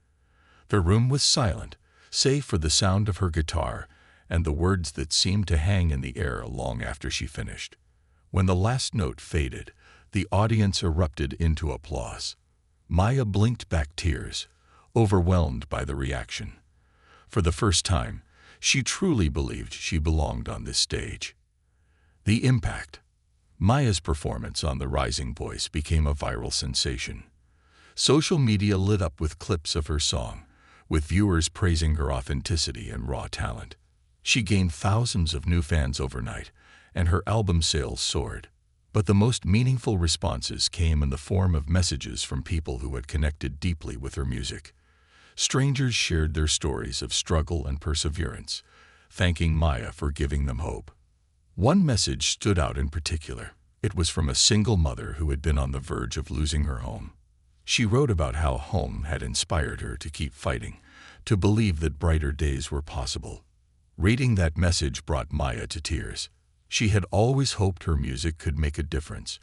The room was silent, save for the sound of her guitar and the words that seemed to hang in the air long after she finished. When the last note faded, the audience erupted into applause. Maya blinked back tears, overwhelmed by the reaction. For the first time, she truly believed she belonged on this stage. The impact. Maya's performance on The Rising Voice became a viral sensation. Social media lit up with clips of her song, with viewers praising her authenticity and raw talent. She gained thousands of new fans overnight, and her album sales soared. But the most meaningful responses came in the form of messages from people who had connected deeply with her music. Strangers shared their stories of struggle and perseverance, thanking Maya for giving them hope. One message stood out in particular. It was from a single mother who had been on the verge of losing her home. She wrote about how home had inspired her to keep fighting, to believe that brighter days were possible. Reading that message brought Maya to tears. She had always hoped her music could make a difference,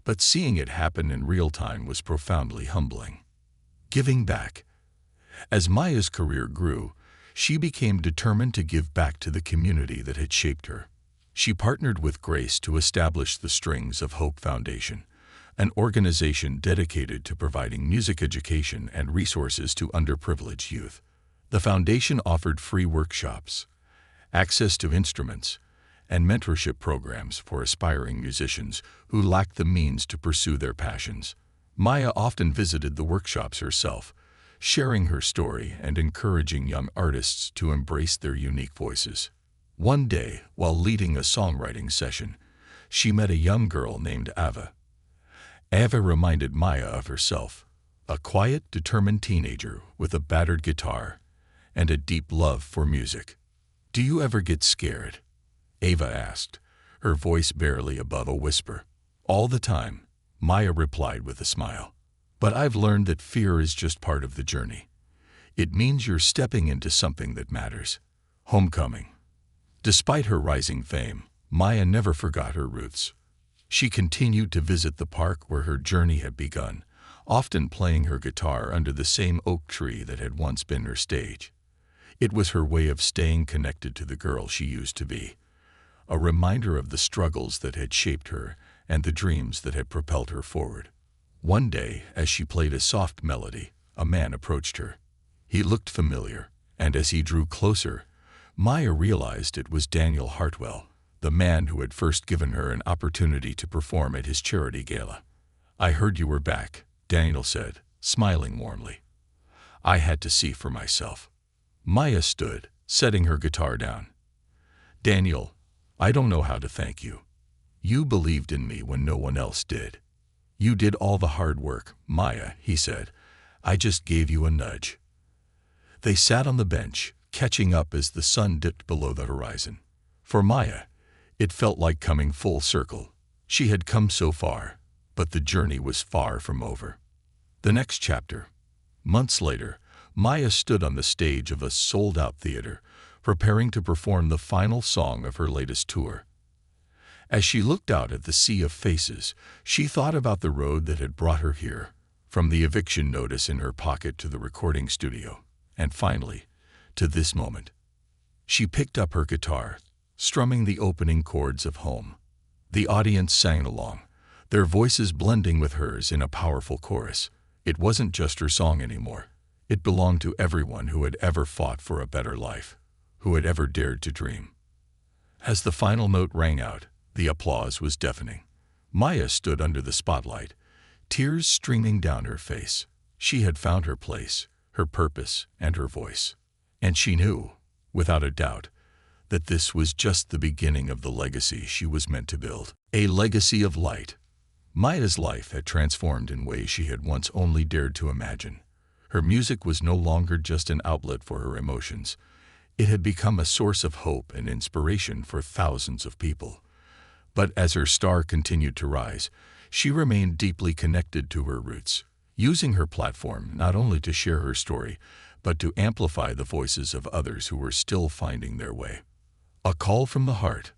but seeing it happen in real time was profoundly humbling. Giving back. As Maya's career grew, she became determined to give back to the community that had shaped her. She partnered with Grace to establish the Strings of Hope Foundation, an organization dedicated to providing music education and resources to underprivileged youth. The foundation offered free workshops, access to instruments, and mentorship programs for aspiring musicians who lacked the means to pursue their passions. Maya often visited the workshops herself, sharing her story and encouraging young artists to embrace their unique voices. One day, while leading a songwriting session, she met a young girl named Ava. Ava reminded Maya of herself, a quiet, determined teenager with a battered guitar and a deep love for music. "Do you ever get scared?" Ava asked, her voice barely above a whisper. "All the time," Maya replied with a smile. "But I've learned that fear is just part of the journey. It means you're stepping into something that matters." Homecoming. Despite her rising fame, Maya never forgot her roots. She continued to visit the park where her journey had begun, often playing her guitar under the same oak tree that had once been her stage. It was her way of staying connected to the girl she used to be, a reminder of the struggles that had shaped her and the dreams that had propelled her forward. One day, as she played a soft melody, a man approached her. He looked familiar, and as he drew closer, Maya realized it was Daniel Hartwell, the man who had first given her an opportunity to perform at his charity gala. "I heard you were back," Daniel said, smiling warmly. "I had to see for myself." Maya stood, setting her guitar down. "Daniel, I don't know how to thank you. You believed in me when no one else did. You did all the hard work, Maya," he said. "I just gave you a nudge." They sat on the bench, catching up as the sun dipped below the horizon. For Maya, it felt like coming full circle. She had come so far, but the journey was far from over. The next chapter. Months later, Maya stood on the stage of a sold-out theater, preparing to perform the final song of her latest tour. As she looked out at the sea of faces, she thought about the road that had brought her here, from the eviction notice in her pocket to the recording studio, and finally, to this moment. She picked up her guitar, strumming the opening chords of Home. The audience sang along, their voices blending with hers in a powerful chorus. It wasn't just her song anymore. It belonged to everyone who had ever fought for a better life, who had ever dared to dream. As the final note rang out, the applause was deafening. Maya stood under the spotlight, tears streaming down her face. She had found her place, her purpose, and her voice. And she knew, without a doubt, that this was just the beginning of the legacy she was meant to build. A legacy of light. Maya's life had transformed in ways she had once only dared to imagine. Her music was no longer just an outlet for her emotions. It had become a source of hope and inspiration for thousands of people. But as her star continued to rise, she remained deeply connected to her roots, using her platform not only to share her story, but to amplify the voices of others who were still finding their way. A call from the heart.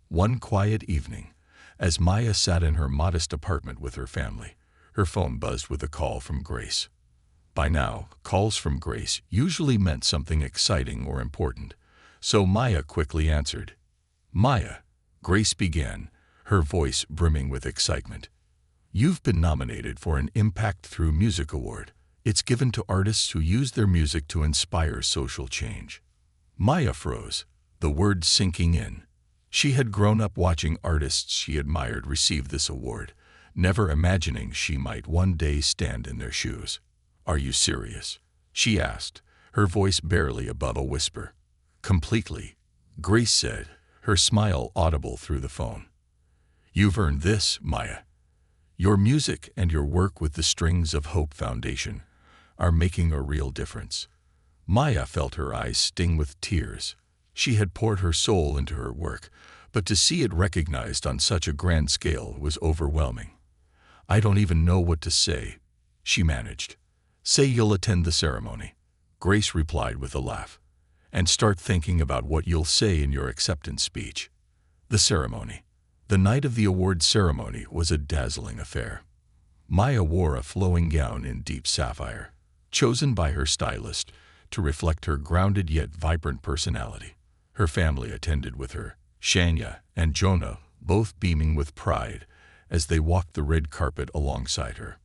One quiet evening, as Maya sat in her modest apartment with her family, her phone buzzed with a call from Grace. By now, calls from Grace usually meant something exciting or important, so Maya quickly answered. "Maya," Grace began, her voice brimming with excitement. "You've been nominated for an Impact Through Music Award. It's given to artists who use their music to inspire social change." Maya froze, the words sinking in. She had grown up watching artists she admired receive this award, never imagining she might one day stand in their shoes. "Are you serious?" she asked, her voice barely above a whisper. "Completely," Grace said, her smile audible through the phone. "You've earned this, Maya. Your music and your work with the Strings of Hope Foundation are making a real difference." Maya felt her eyes sting with tears. She had poured her soul into her work, but to see it recognized on such a grand scale was overwhelming. "I don't even know what to say," she managed. "Say you'll attend the ceremony," Grace replied with a laugh, "and start thinking about what you'll say in your acceptance speech." The ceremony. The night of the award ceremony was a dazzling affair. Maya wore a flowing gown in deep sapphire, chosen by her stylist to reflect her grounded yet vibrant personality. Her family attended with her, Shania and Jonah, both beaming with pride as they walked the red carpet alongside her.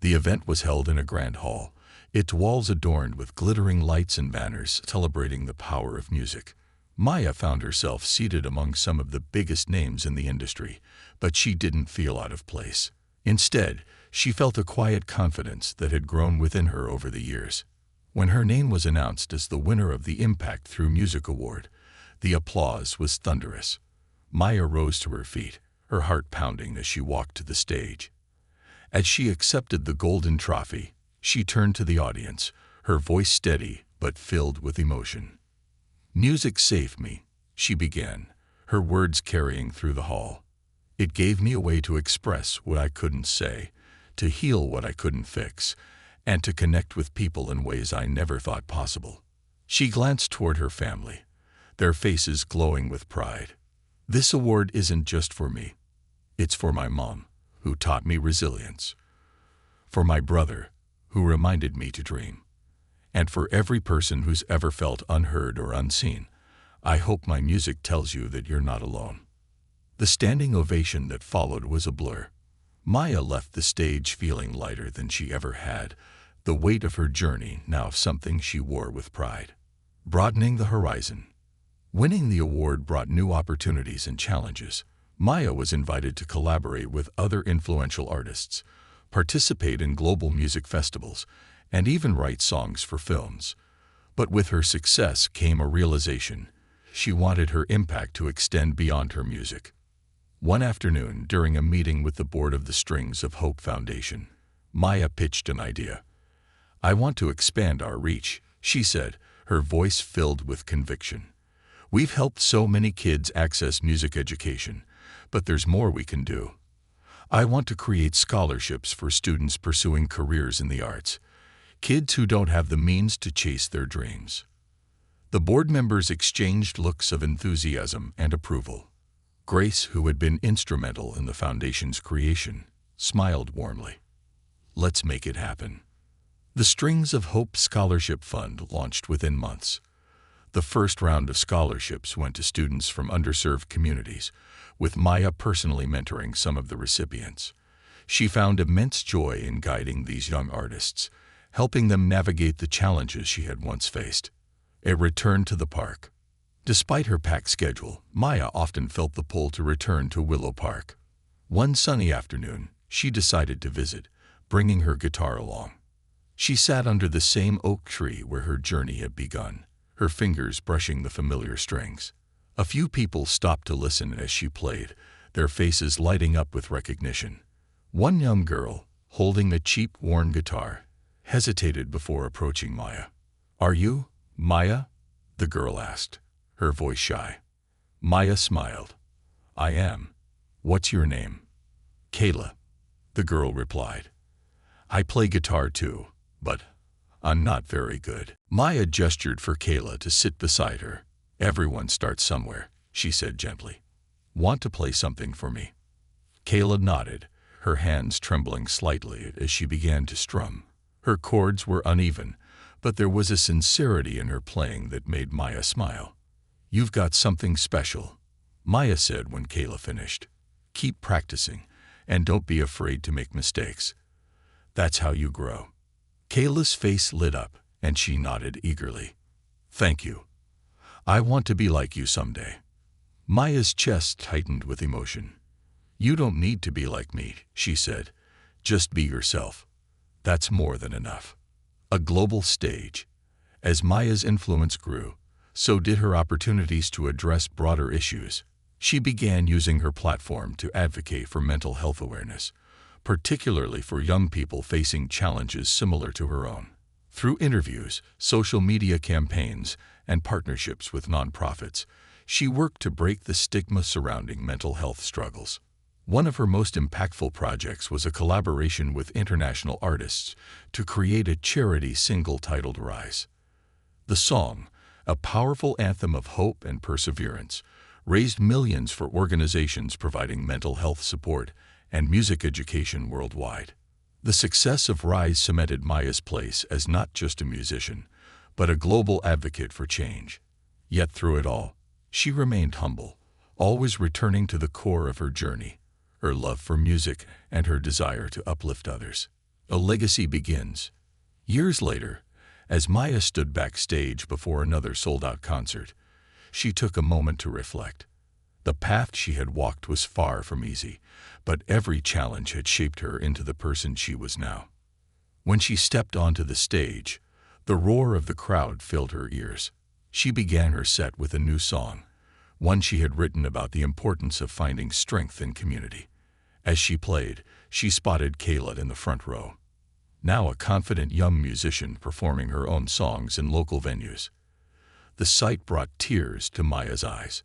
The event was held in a grand hall, its walls adorned with glittering lights and banners celebrating the power of music. Maya found herself seated among some of the biggest names in the industry, but she didn't feel out of place. Instead, she felt a quiet confidence that had grown within her over the years. When her name was announced as the winner of the Impact Through Music Award, the applause was thunderous. Maya rose to her feet, her heart pounding as she walked to the stage. As she accepted the golden trophy, she turned to the audience, her voice steady but filled with emotion. "Music saved me," she began, her words carrying through the hall. "It gave me a way to express what I couldn't say, to heal what I couldn't fix, and to connect with people in ways I never thought possible." She glanced toward her family, their faces glowing with pride. "This award isn't just for me. It's for my mom, who taught me resilience, for my brother, who reminded me to dream, and for every person who's ever felt unheard or unseen. I hope my music tells you that you're not alone." The standing ovation that followed was a blur. Maya left the stage feeling lighter than she ever had, the weight of her journey now something she wore with pride. Broadening the horizon. Winning the award brought new opportunities and challenges. Maya was invited to collaborate with other influential artists, participate in global music festivals, and even write songs for films. But with her success came a realization. She wanted her impact to extend beyond her music. One afternoon, during a meeting with the board of the Strings of Hope Foundation, Maya pitched an idea. "I want to expand our reach," she said, her voice filled with conviction. "We've helped so many kids access music education, but there's more we can do. I want to create scholarships for students pursuing careers in the arts, kids who don't have the means to chase their dreams." The board members exchanged looks of enthusiasm and approval. Grace, who had been instrumental in the foundation's creation, smiled warmly. "Let's make it happen." The Strings of Hope Scholarship Fund launched within months. The first round of scholarships went to students from underserved communities, with Maya personally mentoring some of the recipients. She found immense joy in guiding these young artists, helping them navigate the challenges she had once faced. A return to the park. Despite her packed schedule, Maya often felt the pull to return to Willow Park. One sunny afternoon, she decided to visit, bringing her guitar along. She sat under the same oak tree where her journey had begun, her fingers brushing the familiar strings. A few people stopped to listen as she played, their faces lighting up with recognition. One young girl, holding a cheap, worn guitar, hesitated before approaching Maya. "Are you Maya?" the girl asked, her voice shy. Maya smiled. "I am. What's your name?" "Kayla," the girl replied. "I play guitar too, but I'm not very good." Maya gestured for Kayla to sit beside her. "Everyone starts somewhere," she said gently. "Want to play something for me?" Kayla nodded, her hands trembling slightly as she began to strum. Her chords were uneven, but there was a sincerity in her playing that made Maya smile. "You've got something special," Maya said when Kayla finished. "Keep practicing, and don't be afraid to make mistakes. That's how you grow." Kayla's face lit up, and she nodded eagerly. "Thank you. I want to be like you someday." Maya's chest tightened with emotion. "You don't need to be like me," she said. "Just be yourself. That's more than enough." A global stage. As Maya's influence grew, so did her opportunities to address broader issues. She began using her platform to advocate for mental health awareness, particularly for young people facing challenges similar to her own. Through interviews, social media campaigns, and partnerships with nonprofits, she worked to break the stigma surrounding mental health struggles. One of her most impactful projects was a collaboration with international artists to create a charity single titled Rise. The song, a powerful anthem of hope and perseverance, raised millions for organizations providing mental health support and music education worldwide. The success of Rise cemented Maya's place as not just a musician, but a global advocate for change. Yet through it all, she remained humble, always returning to the core of her journey, her love for music and her desire to uplift others. A legacy begins. Years later, as Maya stood backstage before another sold-out concert, she took a moment to reflect. The path she had walked was far from easy, but every challenge had shaped her into the person she was now. When she stepped onto the stage, the roar of the crowd filled her ears. She began her set with a new song, one she had written about the importance of finding strength in community. As she played, she spotted Kayla in the front row, now a confident young musician performing her own songs in local venues. The sight brought tears to Maya's eyes.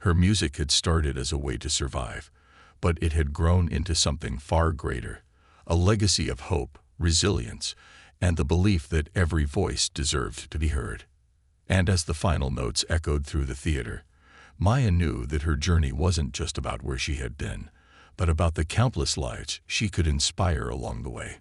Her music had started as a way to survive, but it had grown into something far greater, a legacy of hope, resilience, and the belief that every voice deserved to be heard. And as the final notes echoed through the theater, Maya knew that her journey wasn't just about where she had been, but about the countless lives she could inspire along the way.